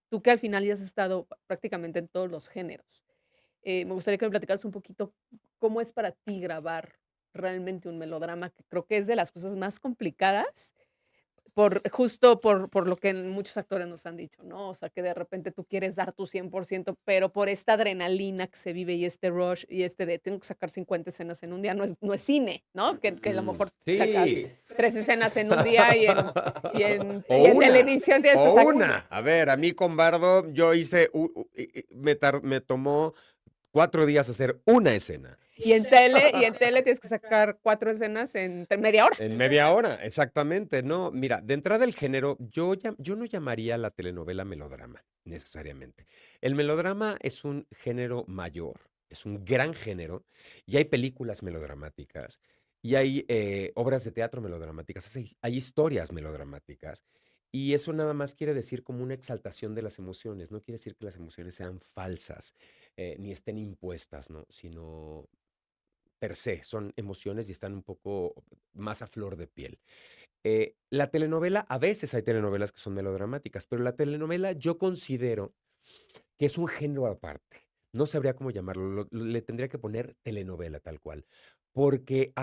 tú que al final ya has estado prácticamente en todos los géneros. Me gustaría que me platicaras un poquito cómo es para ti grabar realmente un melodrama, que creo que es de las cosas más complicadas por lo que muchos actores nos han dicho, ¿no? O sea, que de repente tú quieres dar tu 100%, pero por esta adrenalina que se vive y este rush y de tengo que sacar 50 escenas en un día, no es cine, ¿no? Que a lo mejor sacas Sí. 3 escenas en un día O y en una, televisión tienes que o sacar. una. A ver, a mí con Bardo, yo hice, me tomó 4 días hacer una escena. Y en tele tienes que sacar 4 escenas en media hora. En media hora, exactamente. No, mira, de entrada el género, yo no llamaría la telenovela melodrama, necesariamente. El melodrama es un género mayor, es un gran género, y hay películas melodramáticas, y hay obras de teatro melodramáticas, hay historias melodramáticas, y eso nada más quiere decir como una exaltación de las emociones, no quiere decir que las emociones sean falsas, ni estén impuestas, ¿no? Sino per se, son emociones y están un poco más a flor de piel. La telenovela, a veces hay telenovelas que son melodramáticas, pero la telenovela yo considero que es un género aparte. No sabría cómo llamarlo, le tendría que poner telenovela tal cual, porque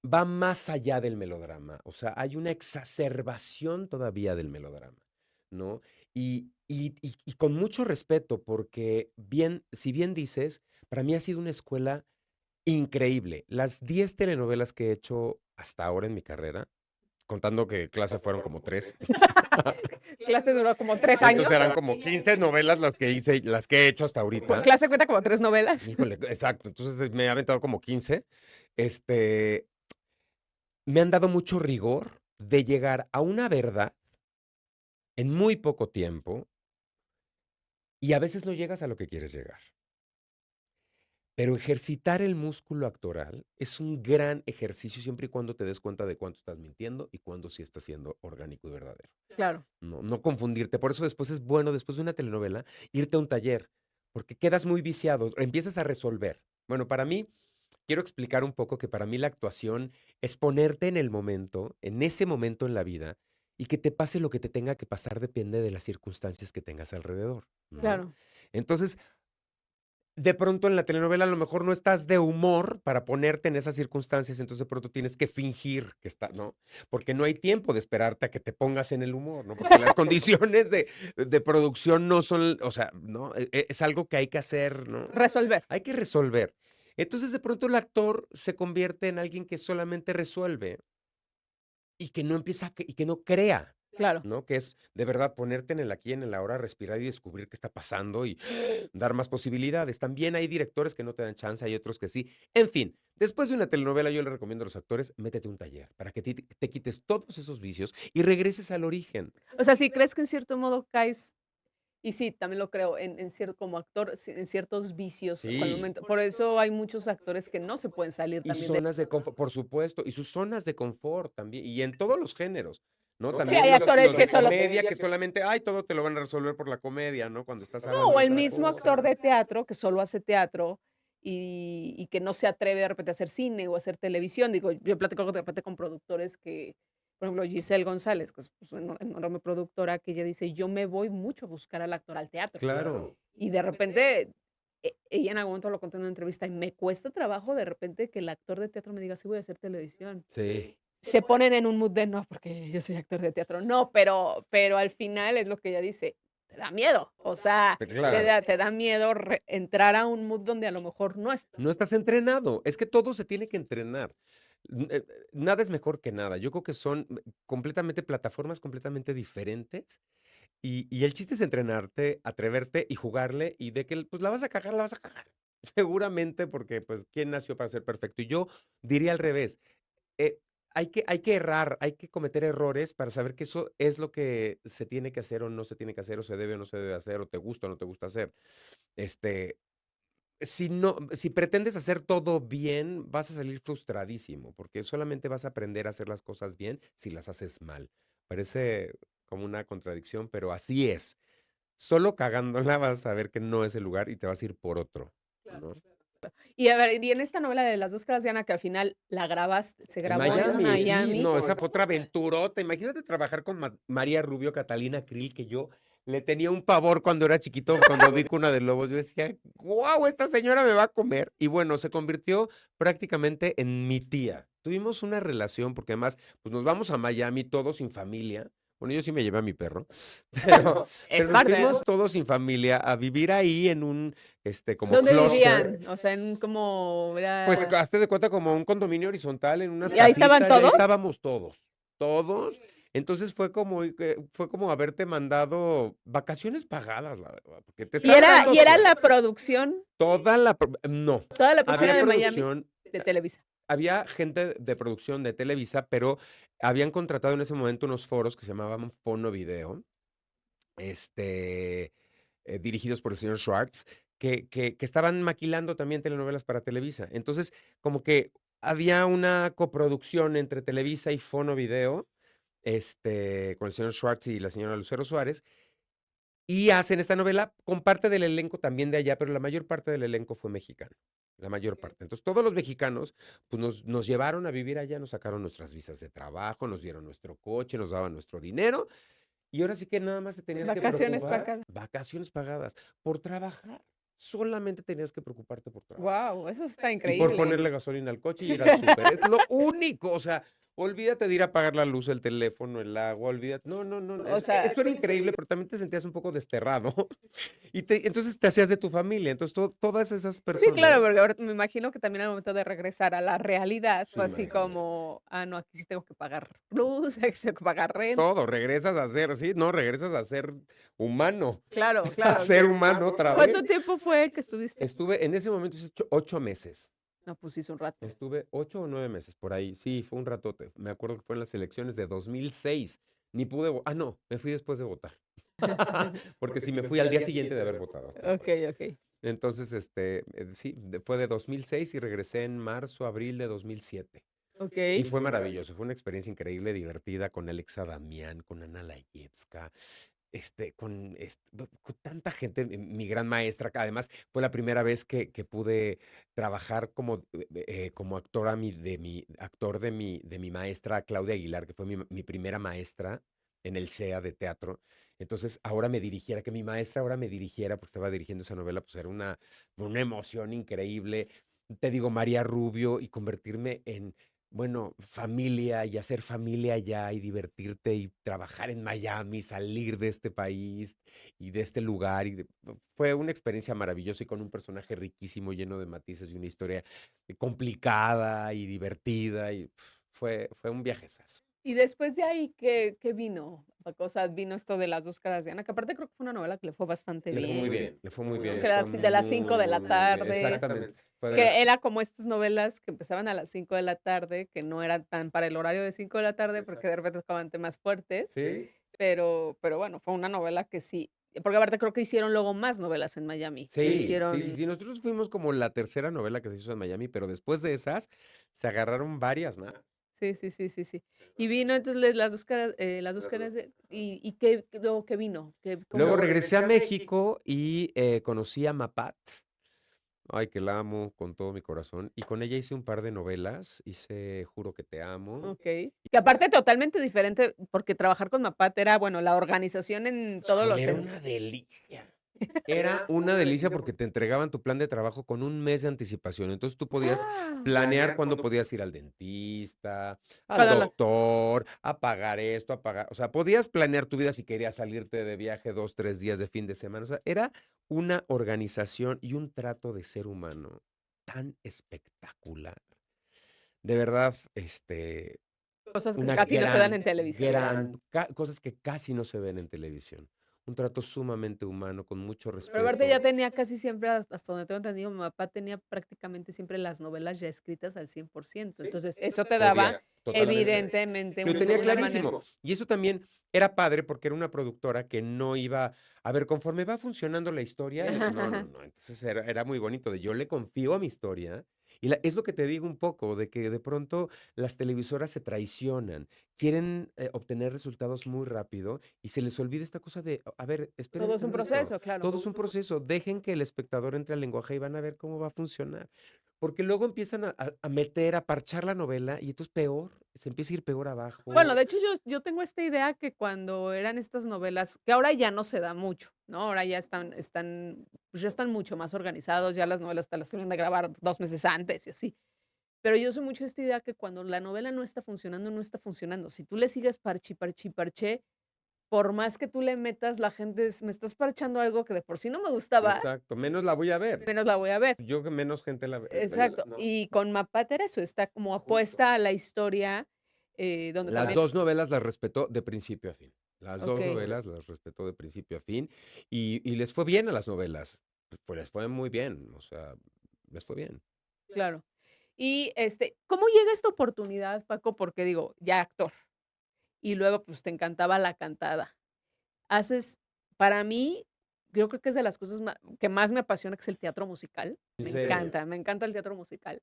va más allá del melodrama, o sea, hay una exacerbación todavía del melodrama, ¿no? Y con mucho respeto, porque bien, si bien dices, para mí ha sido una escuela increíble. Las 10 telenovelas que he hecho hasta ahora en mi carrera, contando que clase fueron como 3. Clase duró como 3 Entonces años. eran como 15 novelas las que hice, las que he hecho hasta ahorita. Clase cuenta como 3 novelas. Híjole, exacto. Entonces me he aventado como 15. Este, me han dado mucho rigor de llegar a una verdad en muy poco tiempo y a veces no llegas a lo que quieres llegar. Pero ejercitar el músculo actoral es un gran ejercicio siempre y cuando te des cuenta de cuánto estás mintiendo y cuándo sí estás siendo orgánico y verdadero. Claro. No confundirte. Por eso después es bueno, después de una telenovela, irte a un taller, porque quedas muy viciado, empiezas a resolver. Bueno, para mí, quiero explicar un poco que para mí la actuación es ponerte en el momento, en ese momento en la vida, y que te pase lo que te tenga que pasar depende de las circunstancias que tengas alrededor, ¿no? Claro. Entonces, de pronto en la telenovela a lo mejor no estás de humor para ponerte en esas circunstancias, entonces de pronto tienes que fingir que está, ¿no? Porque no hay tiempo de esperarte a que te pongas en el humor, ¿no? Porque las condiciones de producción no son, o sea, ¿no? Es algo que hay que hacer, ¿no? Resolver. Hay que resolver. Entonces de pronto el actor se convierte en alguien que solamente resuelve y que no empieza y que no crea, Claro. ¿no? Que es de verdad ponerte en el aquí, en el ahora, respirar y descubrir qué está pasando y dar más posibilidades. También hay directores que no te dan chance, hay otros que sí. En fin, después de una telenovela yo le recomiendo a los actores, métete a un taller para que te quites todos esos vicios y regreses al origen. O sea, si crees que en cierto modo caes, y sí, también lo creo, en cierto, como actor, en ciertos vicios, cuando Sí. por eso hay muchos actores que no se pueden salir Y también de. zonas de confort, por supuesto, y sus zonas de confort también, y en todos los géneros, ¿no? Sí, También hay actores los que de solo. comedia que solamente, ay, todo te lo van a resolver por la comedia, ¿no? Cuando estás No, hablando o de el otra mismo actor cosa. de teatro que solo hace teatro y que no se atreve de repente a hacer cine o a hacer televisión. Digo, yo platico de repente con productores que, por ejemplo, Giselle González, que es pues, una enorme productora, que ella dice, yo me voy mucho a buscar al actor al teatro. Claro. Y de repente, ella en algún momento lo contó en una entrevista, y me cuesta trabajo de repente que el actor de teatro me diga, sí voy a hacer televisión. Sí. Se ponen en un mood de no, porque yo soy actor de teatro. No, pero al final es lo que ella dice, te da miedo. O sea, Claro. te da miedo entrar a un mood donde a lo mejor no es. No estás entrenado. Es que todo se tiene que entrenar. Nada es mejor que nada. Yo creo que son completamente plataformas completamente diferentes. Y el chiste es entrenarte, atreverte y jugarle. Y de que pues la vas a cagar, la vas a cagar. Seguramente porque pues ¿quién nació para ser perfecto? Y yo diría al revés. eh, hay que errar, hay que cometer errores para saber que eso es lo que se tiene que hacer o no se tiene que hacer, o se debe o no se debe hacer, o te gusta o no te gusta hacer. Este, si no, si pretendes hacer todo bien, vas a salir frustradísimo, porque solamente vas a aprender a hacer las cosas bien si las haces mal. Parece como una contradicción, pero así es. Solo cagándola vas a ver que no es el lugar y te vas a ir por otro, ¿no? Y a ver, y en esta novela de Las dos caras de Ana, que al final la grabas, se En grabó en Miami, sí, Miami. no, esa fue otra aventurota. Imagínate trabajar con María Rubio, Catalina Krill, que yo le tenía un pavor cuando era chiquito, cuando vi Cuna de Lobos. Yo decía, wow, esta señora me va a comer. Y bueno, se convirtió prácticamente en mi tía. Tuvimos una relación, porque además, pues nos vamos a Miami todos sin familia. Bueno, yo sí me llevé a mi perro, pero, Es pero nos parte, fuimos ¿no? todos sin familia a vivir ahí en un, como ¿Dónde clúster. vivían? O sea, en como Pues era. hazte de cuenta como un condominio horizontal en unas ¿Y ahí estaban casitas y ahí todos? estábamos todos, todos. Entonces fue como haberte mandado vacaciones pagadas, la verdad, porque te están dando Y era la sueldo. producción, No, toda la producción había era de Miami, producción, de Televisa. había gente de producción de Televisa, pero habían contratado en ese momento unos foros que se llamaban Fono Video, este, dirigidos por el señor Schwartz, que estaban maquilando también telenovelas para Televisa. Entonces, como que había una coproducción entre Televisa y Fono Video, con el señor Schwartz y la señora Lucero Suárez, y hacen esta novela con parte del elenco también de allá, pero la mayor parte del elenco fue mexicano. la mayor parte. Entonces, todos los mexicanos, pues nos llevaron a vivir allá, nos sacaron nuestras visas de trabajo, nos dieron nuestro coche, nos daban nuestro dinero, y ahora sí que nada más te tenías que Vacaciones preocupar, pagadas. vacaciones pagadas, por trabajar. Solamente tenías que preocuparte por trabajar. Wow, eso está Y por increíble. ponerle gasolina al coche y ir al súper. Es lo único, o sea, olvídate de ir a pagar la luz, el teléfono, el agua, olvídate. No, no, no. O sea, Eso era increíble, pero también te sentías un poco desterrado. Y entonces te hacías de tu familia. Entonces, todas esas sí, personas. claro, porque ahora me imagino que también al momento de regresar a la realidad fue Sí, así imagínate. como, no, aquí sí tengo que pagar luz, aquí sí tengo que pagar renta. Todo, regresas a ser, sí, no, regresas a ser humano, Claro, a claro. ser humano otra ¿Cuánto vez. tiempo fue que estuviste? Estuve, en ese momento, 8 meses. No, pues hizo un rato. Estuve 8 o 9 meses por ahí. Sí, fue un ratote. Me acuerdo que fue en las elecciones de 2006. Ni pude no, me fui después de votar. Porque sí, me fui al día siguiente de haber votado. hasta Ok, después. ok. Entonces, sí, fue de 2006 y regresé en marzo, abril de 2007. Ok. Y fue maravilloso, fue una experiencia increíble, divertida, con Alexa Damián, con Ana Layevska, con tanta gente, mi gran maestra, que además fue la primera vez que pude trabajar como actor de mi maestra Claudia Aguilar, que fue mi primera maestra en el CEA de teatro. Entonces, que mi maestra ahora me dirigiera, porque estaba dirigiendo esa novela, pues era una emoción increíble. Te digo, María Rubio, y convertirme en, bueno, familia, y hacer familia allá y divertirte y trabajar en Miami, salir de este país y de este lugar. Fue una experiencia maravillosa y con un personaje riquísimo, lleno de matices y una historia complicada y divertida. Y fue un viajezazo. Y después de ahí, ¿qué vino? O sea, vino esto de Las dos caras de Ana, que aparte creo que fue una novela que le fue bastante Le fue muy bien. bien, le fue muy bien. Que le era fue así de las 5 de la muy bien. tarde. Exactamente. Fue de Que las- era como estas novelas que empezaban a las 5 de la tarde, que no eran tan para el horario de 5 de la tarde, porque de repente tocaban temas fuertes. Sí, Pero bueno, fue una novela que sí. Porque aparte creo que hicieron luego más novelas en Miami. Que sí, sí, hicieron. sí, sí. Nosotros fuimos como la tercera novela que se hizo en Miami, pero después de esas se agarraron varias más. Sí, sí, sí, sí, sí. Y vino entonces las dos caras ¿y qué, luego qué vino? Luego ¿Cómo? regresé a México y conocí a Mapat. Ay, que la amo con todo mi corazón. Y con ella hice un par de novelas. Hice Juro que te amo. Ok. Que aparte totalmente diferente, porque trabajar con Mapat era, bueno, la organización en todos Híjole, los era una delicia. Era una delicia porque te entregaban tu plan de trabajo con un mes de anticipación. Entonces tú podías Ah, planear cuándo podías ir al dentista, al cuando lo- doctor, a pagar esto, a pagar. O sea, podías planear tu vida si querías salirte de viaje 2, 3 días de fin de semana. O sea, era una organización y un trato de ser humano tan espectacular. De verdad, cosas que una casi no se dan en televisión. cosas que casi no se ven en televisión. Un trato sumamente humano, con mucho Pero aparte ya respeto. tenía casi siempre, hasta donde tengo entendido, mi papá tenía prácticamente siempre las novelas ya escritas al 100%. Entonces, eso te daba Podía, totalmente. evidentemente Lo tenía una manera. clarísimo. Y eso también era padre porque era una productora que no iba, a ver, conforme va funcionando la historia, no, no, no. Entonces era muy bonito de yo le confío a mi historia. Y es lo que te digo un poco, de que de pronto las televisoras se traicionan, quieren obtener resultados muy rápido y se les olvida esta cosa de, a ver, esperen Todo es un tantito, proceso, claro. todo es un proceso, dejen que el espectador entre al lenguaje y van a ver cómo va a funcionar. Porque luego empiezan a meter, a parchar la novela y entonces peor, se empieza a ir peor abajo. Bueno, de hecho, yo tengo esta idea que cuando eran estas novelas, que ahora ya no se da mucho, ¿no? Ahora ya pues ya están mucho más organizados, ya las novelas te las tienen de grabar 2 meses antes y así. Pero yo soy mucho de esta idea que cuando la novela no está funcionando, no está funcionando. Si tú le sigues parche, parche, parche, por más que tú le metas, la gente me estás parchando algo que de por sí no me gustaba, Exacto, menos la voy a ver. menos la voy a ver. Yo que menos gente la ve. Exacto. No. Y con Mapat era eso, está como apuesta a la historia, donde Las también. 2 novelas las respetó de principio a fin. Las 2 Ok. novelas las respetó de principio a fin y les fue bien a las novelas. Pues les fue muy bien, o sea, les fue bien. Claro. Y, ¿cómo llega esta oportunidad, Paco? Porque digo, ya actor, y luego, pues, te encantaba la cantada. Haces Para mí, yo creo que es de las cosas que más me apasiona, que es el teatro musical. ¿En Me serio? me encanta el teatro musical.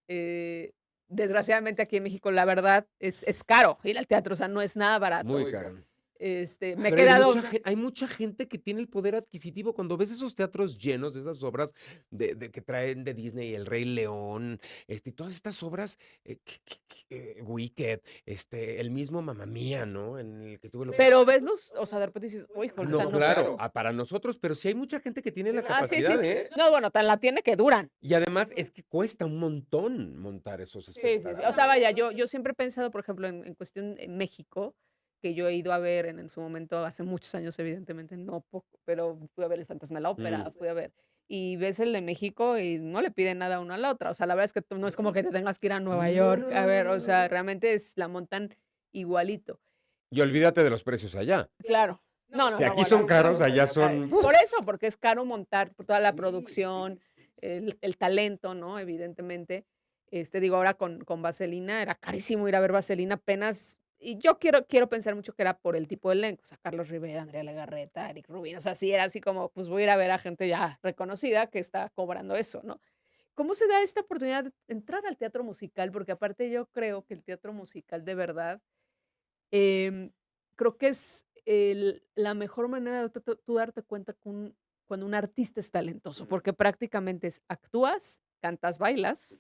Eh, desgraciadamente, aquí en México, la verdad, es caro ir al teatro, o sea, no es nada barato. Muy caro. Me he Pero hay quedado, hay mucha gente que tiene el poder adquisitivo. Cuando ves esos teatros llenos de esas obras de que traen de Disney, El Rey León, y todas estas obras, Wicked, el mismo Mamma Mía, ¿no? En el que tuve la pero ves o sea, de repente dices, uy, No, ahorita no claro, puedo. para nosotros, pero sí hay mucha gente que tiene la Sí, sí, capacidad, sí. ¿eh? No, bueno, tan la tiene que duran. Y además es que cuesta un montón montar esos Sí, sí, sí. O sea, espectáculos. vaya, yo siempre he pensado, por ejemplo, en cuestión en México, que yo he ido a ver en su momento, hace muchos años, evidentemente, no poco, pero fui a ver El Fantasma de la Ópera, Mm. fui a ver, y ves el de México y no le piden nada una a la otra. O sea, la verdad es que tú no es como que te tengas que ir a Nueva No, York no, a no, no, ver, o no, sea, no. realmente la montan igualito. Y olvídate de los precios allá. Claro. No, no, Si no, aquí bueno. son caros, allá son. Por eso, porque es caro montar por toda la Sí, producción, sí, sí, sí. el talento, ¿no? Evidentemente. Digo, ahora con Vaselina era carísimo ir a ver Vaselina apenas, y yo quiero pensar mucho que era por el tipo de elenco, o sea, Carlos Rivera, Andrea Legarreta, Eric Rubin, o sea, sí era así como, pues voy a ir a ver a gente ya reconocida que está cobrando eso, ¿no? ¿Cómo se da esta oportunidad de entrar al teatro musical? Porque aparte yo creo que el teatro musical de verdad Em, creo que es la mejor manera de tú darte cuenta cuando un artista es talentoso, porque prácticamente es actúas, cantas, bailas,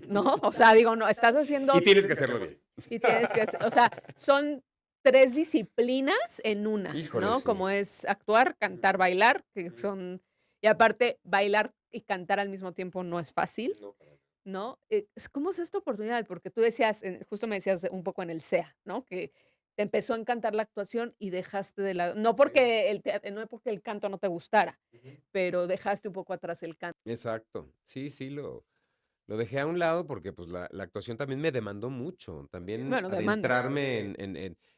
¿no? O sea, digo, no, estás Y haciendo tienes que hacerlo bien. y tienes que hacer, o sea, son 3 disciplinas en una, Híjole, ¿no? sí. Como es actuar, cantar, bailar, que son y aparte bailar y cantar al mismo tiempo no es fácil, No, para nada. ¿no? ¿Cómo es esta oportunidad? Porque tú decías, justo me decías un poco en el SEA, ¿no? Que te empezó a encantar la actuación y dejaste de lado, no Sí. porque no porque el canto no te gustara, Ujú. pero dejaste un poco atrás el canto. Exacto. Sí, sí, lo dejé a un lado porque pues la actuación también me demandó mucho. También Bueno, demanda. adentrarme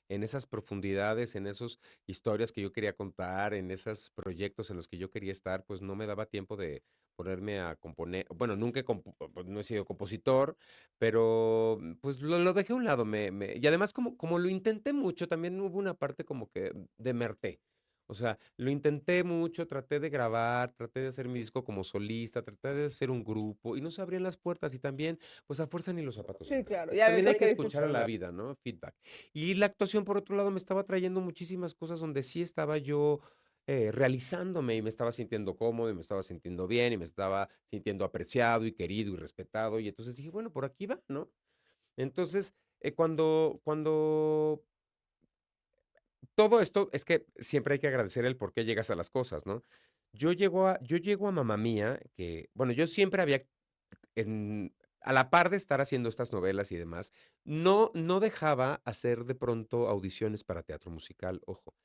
en esas profundidades, en esas historias que yo quería contar, en esos proyectos en los que yo quería estar, pues no me daba tiempo de ponerme a componer. Bueno, nunca pues, no he sido compositor, pero pues lo dejé a un lado. Y además como lo intenté mucho, también hubo una parte como que de merté. O sea, lo intenté mucho, traté de grabar, traté de hacer mi disco como solista, traté de hacer un grupo y no se abrían las puertas y también, pues a fuerza ni los zapatos Sí, entran. claro, Entonces, ya también lo hay que que dices. escuchar a la vida, ¿no? Feedback. Y la actuación, por otro lado, me estaba trayendo muchísimas cosas donde sí estaba yo realizándome y me estaba sintiendo cómodo y me estaba sintiendo bien y me estaba sintiendo apreciado y querido y respetado. Y entonces dije, bueno, por aquí va, ¿no? Entonces, cuando todo esto es que siempre hay que agradecer el por qué llegas a las cosas, ¿no? Yo llego a Mamma Mía, que, bueno, yo siempre había, a la par de estar haciendo estas novelas y demás, no dejaba hacer de pronto audiciones para teatro musical, ojo.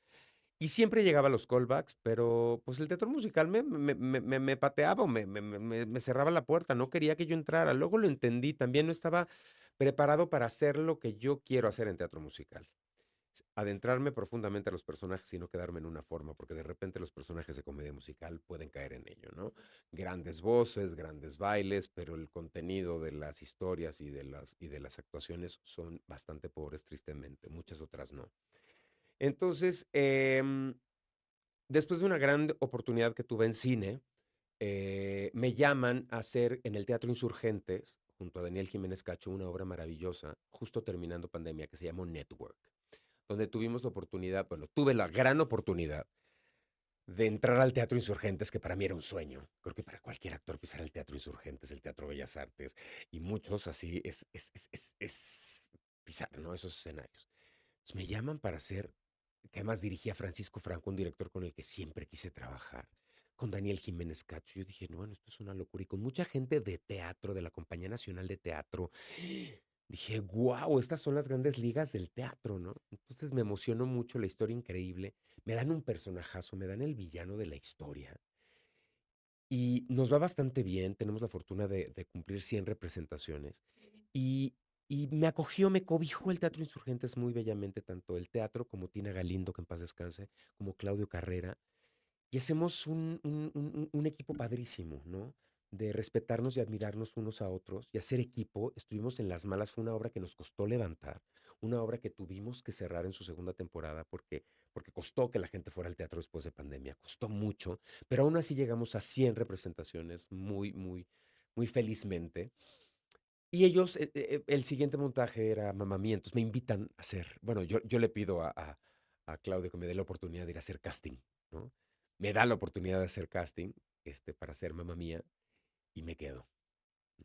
Y siempre llegaba a los callbacks, pero pues el teatro musical me pateaba o me cerraba la puerta, no quería que yo entrara. Luego lo entendí, también no estaba preparado para hacer lo que yo quiero hacer en teatro musical adentrarme profundamente a los personajes y no quedarme en una forma, porque de repente los personajes de comedia musical pueden caer en ello, ¿no? Grandes voces, grandes bailes, pero el contenido de las historias y de las actuaciones son bastante pobres, tristemente, muchas otras no. Entonces, después de una gran oportunidad que tuve en cine, me llaman a hacer en el Teatro Insurgentes, junto a Daniel Jiménez Cacho, una obra maravillosa, justo terminando pandemia, que se llamó Network, donde tuvimos la oportunidad, bueno, tuve la gran oportunidad de entrar al Teatro Insurgentes, que para mí era un sueño. Creo que para cualquier actor pisar el Teatro Insurgentes, el Teatro Bellas Artes, y muchos así, es pisar, ¿no? Esos escenarios. Entonces me llaman para hacer, que además dirigía Francisco Franco, un director con el que siempre quise trabajar, con Daniel Jiménez Cacho. Yo dije, no, bueno, esto es una locura. Y con mucha gente de teatro, de la Compañía Nacional de Teatro, dije, wow, estas son las grandes ligas del teatro, ¿no? Entonces me emocionó mucho la historia increíble. Me dan un personajazo, me dan el villano de la historia. Y nos va bastante bien, tenemos la fortuna de cumplir 100 representaciones. Y, y me acogió, me cobijó el Teatro Insurgentes muy bellamente, tanto el teatro como Tina Galindo, que en paz descanse, como Claudio Carrera. Y hacemos un equipo padrísimo, ¿no? De respetarnos y admirarnos unos a otros y hacer equipo. Estuvimos en Las Malas, fue una obra que nos costó levantar, una obra que tuvimos que cerrar en su segunda temporada porque costó que la gente fuera al teatro después de pandemia, costó mucho, pero aún así llegamos a 100 representaciones muy, muy, muy felizmente. Y ellos, el siguiente montaje era Mamma Mía, entonces me invitan a hacer, bueno, yo le pido a Claudio que me dé la oportunidad de ir a hacer casting, ¿no? Me da la oportunidad de hacer casting, para hacer Mamma Mía y me quedo,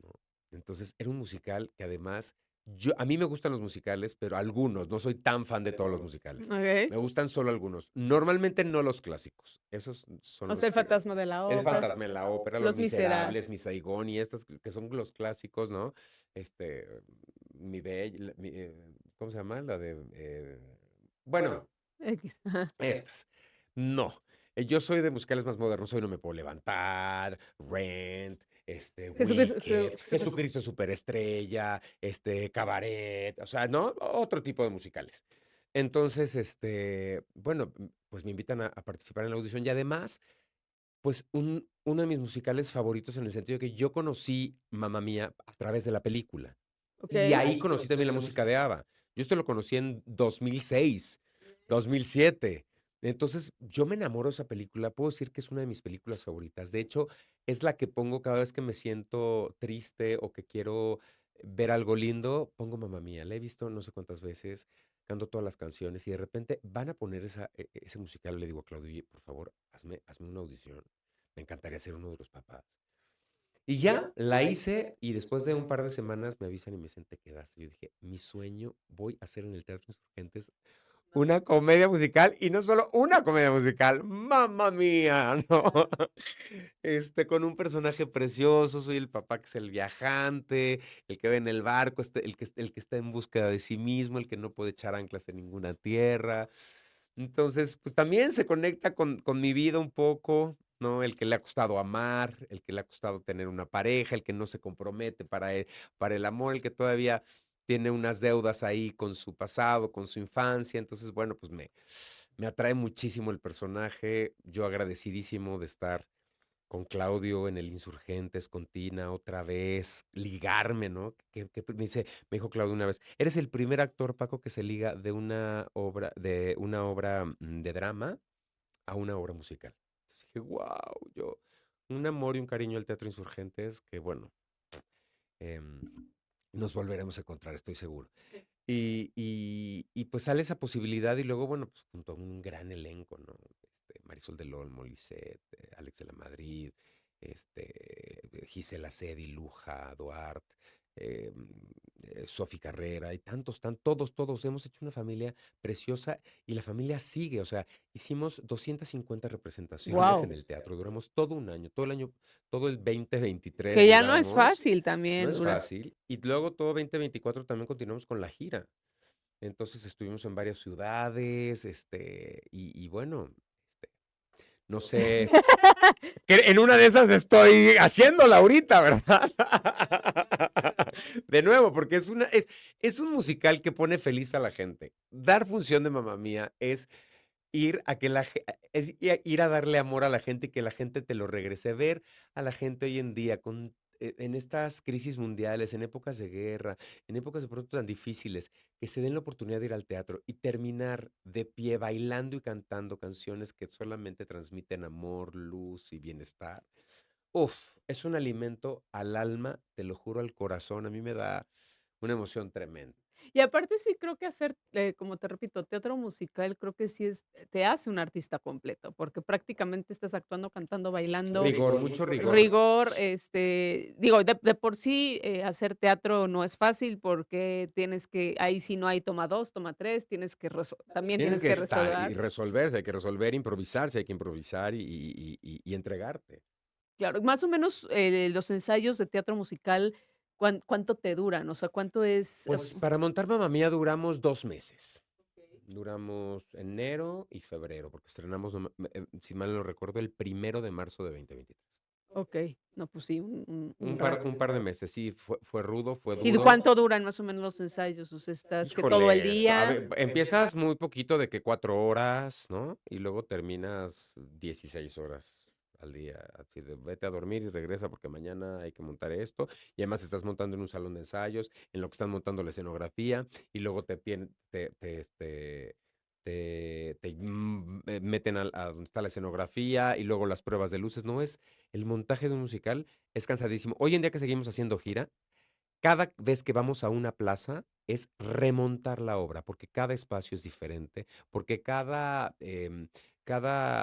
¿no? Entonces era un musical que además, a mí me gustan los musicales, pero algunos, no soy tan fan de todos los musicales. Okey. Me gustan solo algunos. Normalmente no los clásicos. Esos son O los sea, El que... fantasma de la El ópera, fantasma en la ópera, Los Los Miserables. Miserables, Mi Saigón y estas que son los clásicos, ¿no? Este, Mi Bella, ¿cómo se llama? La de, bueno, X, ajá. estas. No. Yo soy de musicales más modernos. Hoy no me puedo levantar, Rent, Jesucristo Wicked, Jesucristo Superestrella, Cabaret, o sea, ¿no? Otro tipo de musicales. Entonces, bueno, pues me invitan a participar en la audición y además, pues uno de mis musicales favoritos en el sentido de que yo conocí Mamma Mía a través de la película. Y Okey. ahí conocí también la música de ABBA. Yo esto lo conocí en 2006, 2007. Entonces, yo me enamoro de esa película. Puedo decir que es una de mis películas favoritas. De hecho, es la que pongo cada vez que me siento triste o que quiero ver algo lindo, pongo Mamma Mía. La he visto no sé cuántas veces, canto todas las canciones y de repente van a poner ese musical. Le digo a Claudio, "Oye, por favor, hazme una audición. Me encantaría ser uno de los papás". Y ya, la hice y después de un par de semanas me avisan y me dicen, te quedaste. Yo dije, mi sueño, voy a hacer en el Teatro Insurgentes una comedia musical y no solo una comedia musical, mamá mía, ¿no? Con un personaje precioso, soy el papá que es el viajante, el que ve en el barco, el que está en búsqueda de sí mismo, el que no puede echar anclas en ninguna tierra. Entonces, pues también se conecta con mi vida un poco, ¿no? El que le ha costado amar, el que le ha costado tener una pareja, el que no se compromete para el amor, el que todavía tiene unas deudas ahí con su pasado, con su infancia. Entonces, bueno, pues me atrae muchísimo el personaje. Yo agradecidísimo de estar con Claudio en el Insurgentes, con Tina otra vez, ligarme, ¿no? Me dijo Claudio una vez, eres el primer actor, Paco, que se liga de una obra de drama a una obra musical. Entonces dije, wow, un amor y un cariño al Teatro Insurgentes que, bueno, em, nos volveremos a encontrar, estoy seguro. Y pues sale esa posibilidad y luego, bueno, pues junto a un gran elenco, ¿no? Marisol del Olmo, Lisette, Alex de la Madrid, Gisela Cedi, Luja, Duarte, eh, Sofi Carrera y todos hemos hecho una familia preciosa y la familia sigue, o sea, hicimos 250 representaciones en Guau, el teatro, duramos todo un año, todo el 2023 que ya no es duramos. fácil No también es dura fácil. Y luego todo 2024 también continuamos con la gira. Entonces estuvimos en varias ciudades, y bueno, este, no sé, que en una de esas estoy haciéndola ahorita, ¿verdad? De nuevo, porque es un musical que pone feliz a la gente. Dar función de Mamma Mía es ir a que ir a darle amor a la gente y que la gente te lo regrese. Ver a la gente hoy en día en estas crisis mundiales, en épocas de guerra, en épocas de pronto tan difíciles, que se den la oportunidad de ir al teatro y terminar de pie bailando y cantando canciones que solamente transmiten amor, luz y bienestar. Uf, es un alimento al alma, te lo juro, al corazón. A mí me da una emoción tremenda. y aparte sí creo que hacer, como te repito, teatro musical creo que sí te hace un artista completo, porque prácticamente estás actuando, cantando, bailando, Rigor, mucho rigor. rigor, digo, de por sí, hacer teatro no es fácil porque tienes que ahí sí no hay toma 2 toma 3 también Tienes tienes que que estar y resolver. resolverse, hay que resolver, improvisarse, hay que improvisar y entregarte. Claro, más o menos, los ensayos de teatro musical, ¿cuánto te duran? O sea, ¿cuánto es? Pues para montar Mamma Mía duramos 2 meses. Duramos enero y febrero, porque estrenamos, si mal no recuerdo, el 1 de marzo de 2023. Okey, no, pues sí, un Un par, rato. un par de meses, sí, fue rudo, fue ¿Y de duro. cuánto duran más o menos los ensayos? O sea, ¿estás que todo el Híjole, a día? ver, empiezas muy poquito de que 4 horas, ¿no? Y luego terminas 16 horas al día. Así de vete a dormir y regresa porque mañana hay que montar esto. Y además estás montando en un salón de ensayos, en lo que están montando la escenografía, y luego meten a donde está la escenografía y luego las pruebas de luces. No es, el montaje de un musical es cansadísimo. Hoy en día que seguimos haciendo gira, cada vez que vamos a una plaza es remontar la obra, porque cada espacio es diferente, porque cada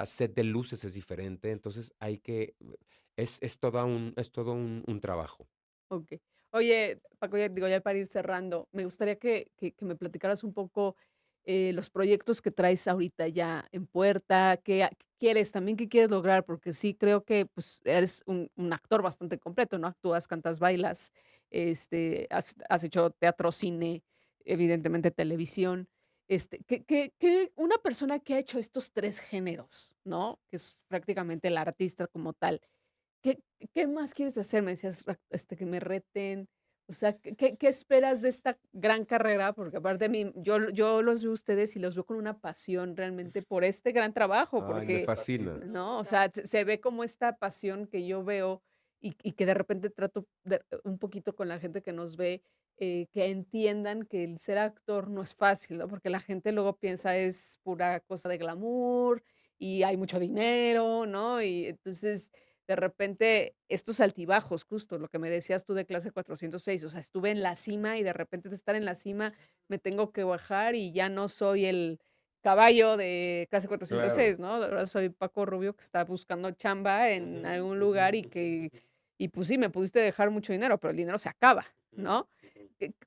set de luces es diferente, entonces es todo un trabajo. Okey. Oye, Paco, ya digo, ya para ir cerrando, me gustaría que me platicaras un poco, los proyectos que traes ahorita ya en puerta, qué quieres, también qué quieres lograr, porque sí creo que, pues, eres un actor bastante completo, ¿no? Actúas, cantas, bailas, has hecho teatro, cine, evidentemente televisión. ¿Qué una persona que ha hecho estos 3 géneros, ¿no? Que es prácticamente el artista como tal, ¿qué qué más quieres hacer? Me decías, que me reten, o sea, ¿qué esperas de esta gran carrera? Porque aparte a mí, yo los veo a ustedes y los veo con una pasión realmente por este gran trabajo, Ay, me porque, fascina. ¿no? O sea, se ve como esta pasión que yo veo y que de repente trato de un poquito con la gente que nos ve, que entiendan que el ser actor no es fácil, ¿no? Porque la gente luego piensa es pura cosa de glamour y hay mucho dinero, ¿no? Y entonces de repente estos altibajos, justo lo que me decías tú de clase 406, o sea, estuve en la cima y de repente de estar en la cima me tengo que bajar y ya no soy el caballo de clase Claro. 406, ¿no? Ahora soy Paco Rubio que está buscando chamba en algún lugar y pues sí, me pudiste dejar mucho dinero, pero el dinero se acaba, ¿no?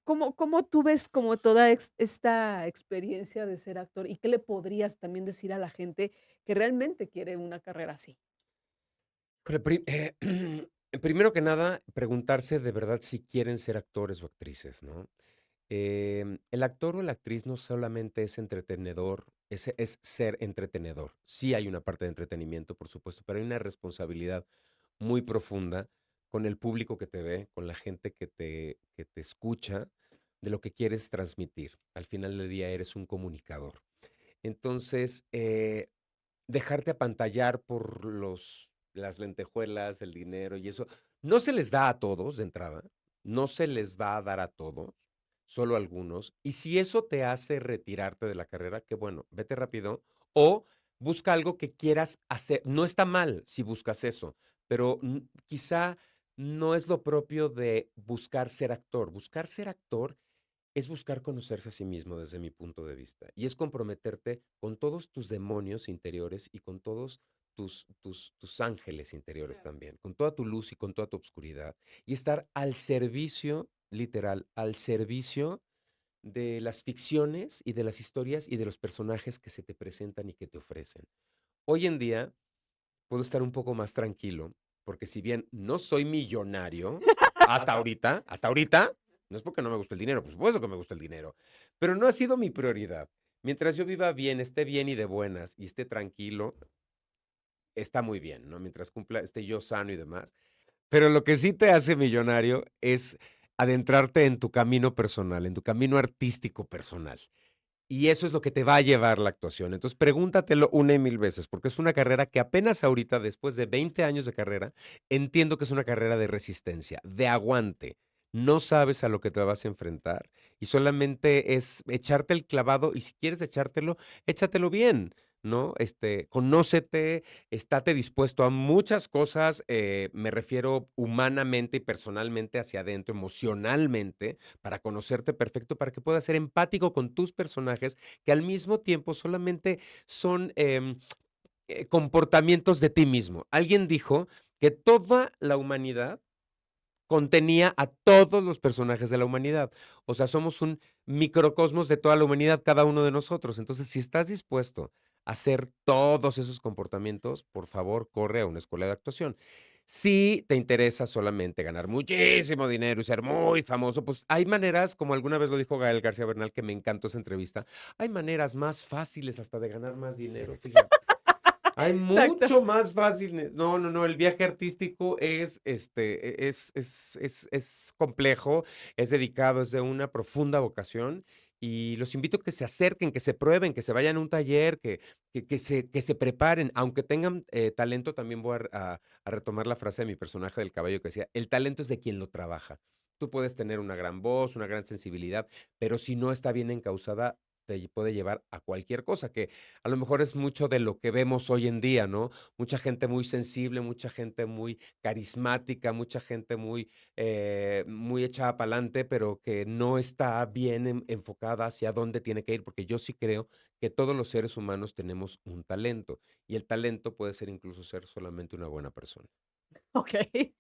¿Cómo tú ves como toda esta experiencia de ser actor y qué le podrías también decir a la gente que realmente quiere una carrera así? Híjole, primero que nada, preguntarse de verdad si quieren ser actores o actrices, ¿no? El actor o la actriz no solamente es entretenedor, es ser entretenedor. Sí hay una parte de entretenimiento, por supuesto, pero hay una responsabilidad muy profunda con el público que te ve, con la gente que te escucha, de lo que quieres transmitir. Al final del día eres un comunicador. Entonces, dejarte apantallar por las lentejuelas, el dinero y eso, no se les da a todos de entrada, no se les va a dar a todos, solo a algunos. Y si eso te hace retirarte de la carrera, qué bueno, vete rápido o busca algo que quieras hacer. No está mal si buscas eso, pero quizá no es lo propio de buscar ser actor. Buscar ser actor es buscar conocerse a sí mismo desde mi punto de vista y es comprometerte con todos tus demonios interiores y con todos tus ángeles interiores también, con toda tu luz y con toda tu oscuridad y estar al servicio, literal, al servicio de las ficciones y de las historias y de los personajes que se te presentan y que te ofrecen. Hoy en día puedo estar un poco más tranquilo porque si bien no soy millonario, hasta ahorita, no es porque no me gusta el dinero, por supuesto que me gusta el dinero, pero no ha sido mi prioridad. Mientras yo viva bien, esté bien y de buenas y esté tranquilo, está muy bien, ¿no? Mientras cumpla, esté yo sano y demás. Pero lo que sí te hace millonario es adentrarte en tu camino personal, en tu camino artístico personal. Y eso es lo que te va a llevar la actuación. Entonces, pregúntatelo una y mil veces, porque es una carrera que apenas ahorita, después de 20 años de carrera, entiendo que es una carrera de resistencia, de aguante. No sabes a lo que te vas a enfrentar y solamente es echarte el clavado y si quieres echártelo, échatelo bien, ¿no? Conócete, estate dispuesto a muchas cosas, me refiero humanamente y personalmente hacia adentro, emocionalmente, para conocerte perfecto, para que puedas ser empático con tus personajes, que al mismo tiempo solamente son comportamientos de ti mismo. Alguien dijo que toda la humanidad contenía a todos los personajes de la humanidad. O sea, somos un microcosmos de toda la humanidad, cada uno de nosotros. Entonces, si estás dispuesto a hacer todos esos comportamientos, por favor, corre a una escuela de actuación. Si te interesa solamente ganar muchísimo dinero y ser muy famoso, pues hay maneras, como alguna vez lo dijo Gael García Bernal, que me encantó esa entrevista, hay maneras más fáciles hasta de ganar más dinero, fíjate. Hay Exacto. mucho más fácil. No, no, no, el viaje artístico es complejo, es dedicado, es de una profunda vocación y los invito a que se acerquen, que se prueben, que se vayan a un taller, que se preparen. Aunque tengan talento, también voy a retomar la frase de mi personaje del caballo que decía, el talento es de quien lo trabaja. Tú puedes tener una gran voz, una gran sensibilidad, pero si no está bien encausada, te puede llevar a cualquier cosa, que a lo mejor es mucho de lo que vemos hoy en día, ¿no? Mucha gente muy sensible, mucha gente muy carismática, mucha gente muy echada para adelante, pero que no está bien enfocada hacia dónde tiene que ir, porque yo sí creo que todos los seres humanos tenemos un talento y el talento puede ser incluso ser solamente una buena persona. Okey.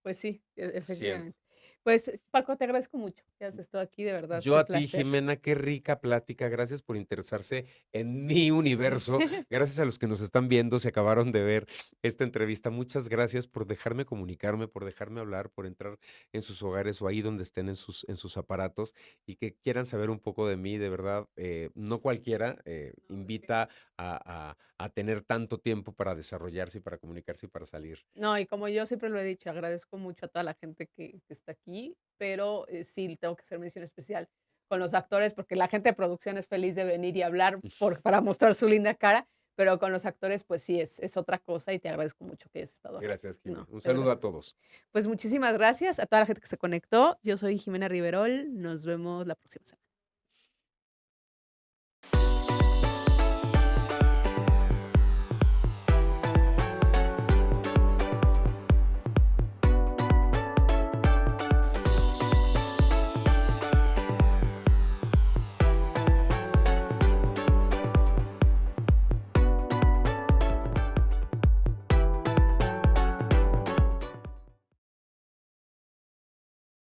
Pues sí, Siempre. efectivamente. Pues, Paco, te agradezco mucho que hayas estado aquí, de verdad, Yo qué a ti, placer. Jimena, qué rica plática. Gracias por interesarse en mi universo. Gracias a los que nos están viendo, se acabaron de ver esta entrevista. Muchas gracias por dejarme comunicarme, por dejarme hablar, por entrar en sus hogares o ahí donde estén en sus aparatos y que quieran saber un poco de mí. De verdad, no cualquiera No, ¿de qué? invita a tener tanto tiempo para desarrollarse y para comunicarse y para salir. No, y como yo siempre lo he dicho, agradezco mucho a toda la gente que está aquí, pero, sí tengo que hacer mención especial con los actores, porque la gente de producción es feliz de venir y hablar para mostrar su linda cara, pero con los actores, pues sí, es otra cosa y te agradezco mucho que hayas estado aquí. Gracias, Jimena. No, Un de saludo verdad. a todos. Pues muchísimas gracias a toda la gente que se conectó. Yo soy Jimena Riverol, nos vemos la próxima semana.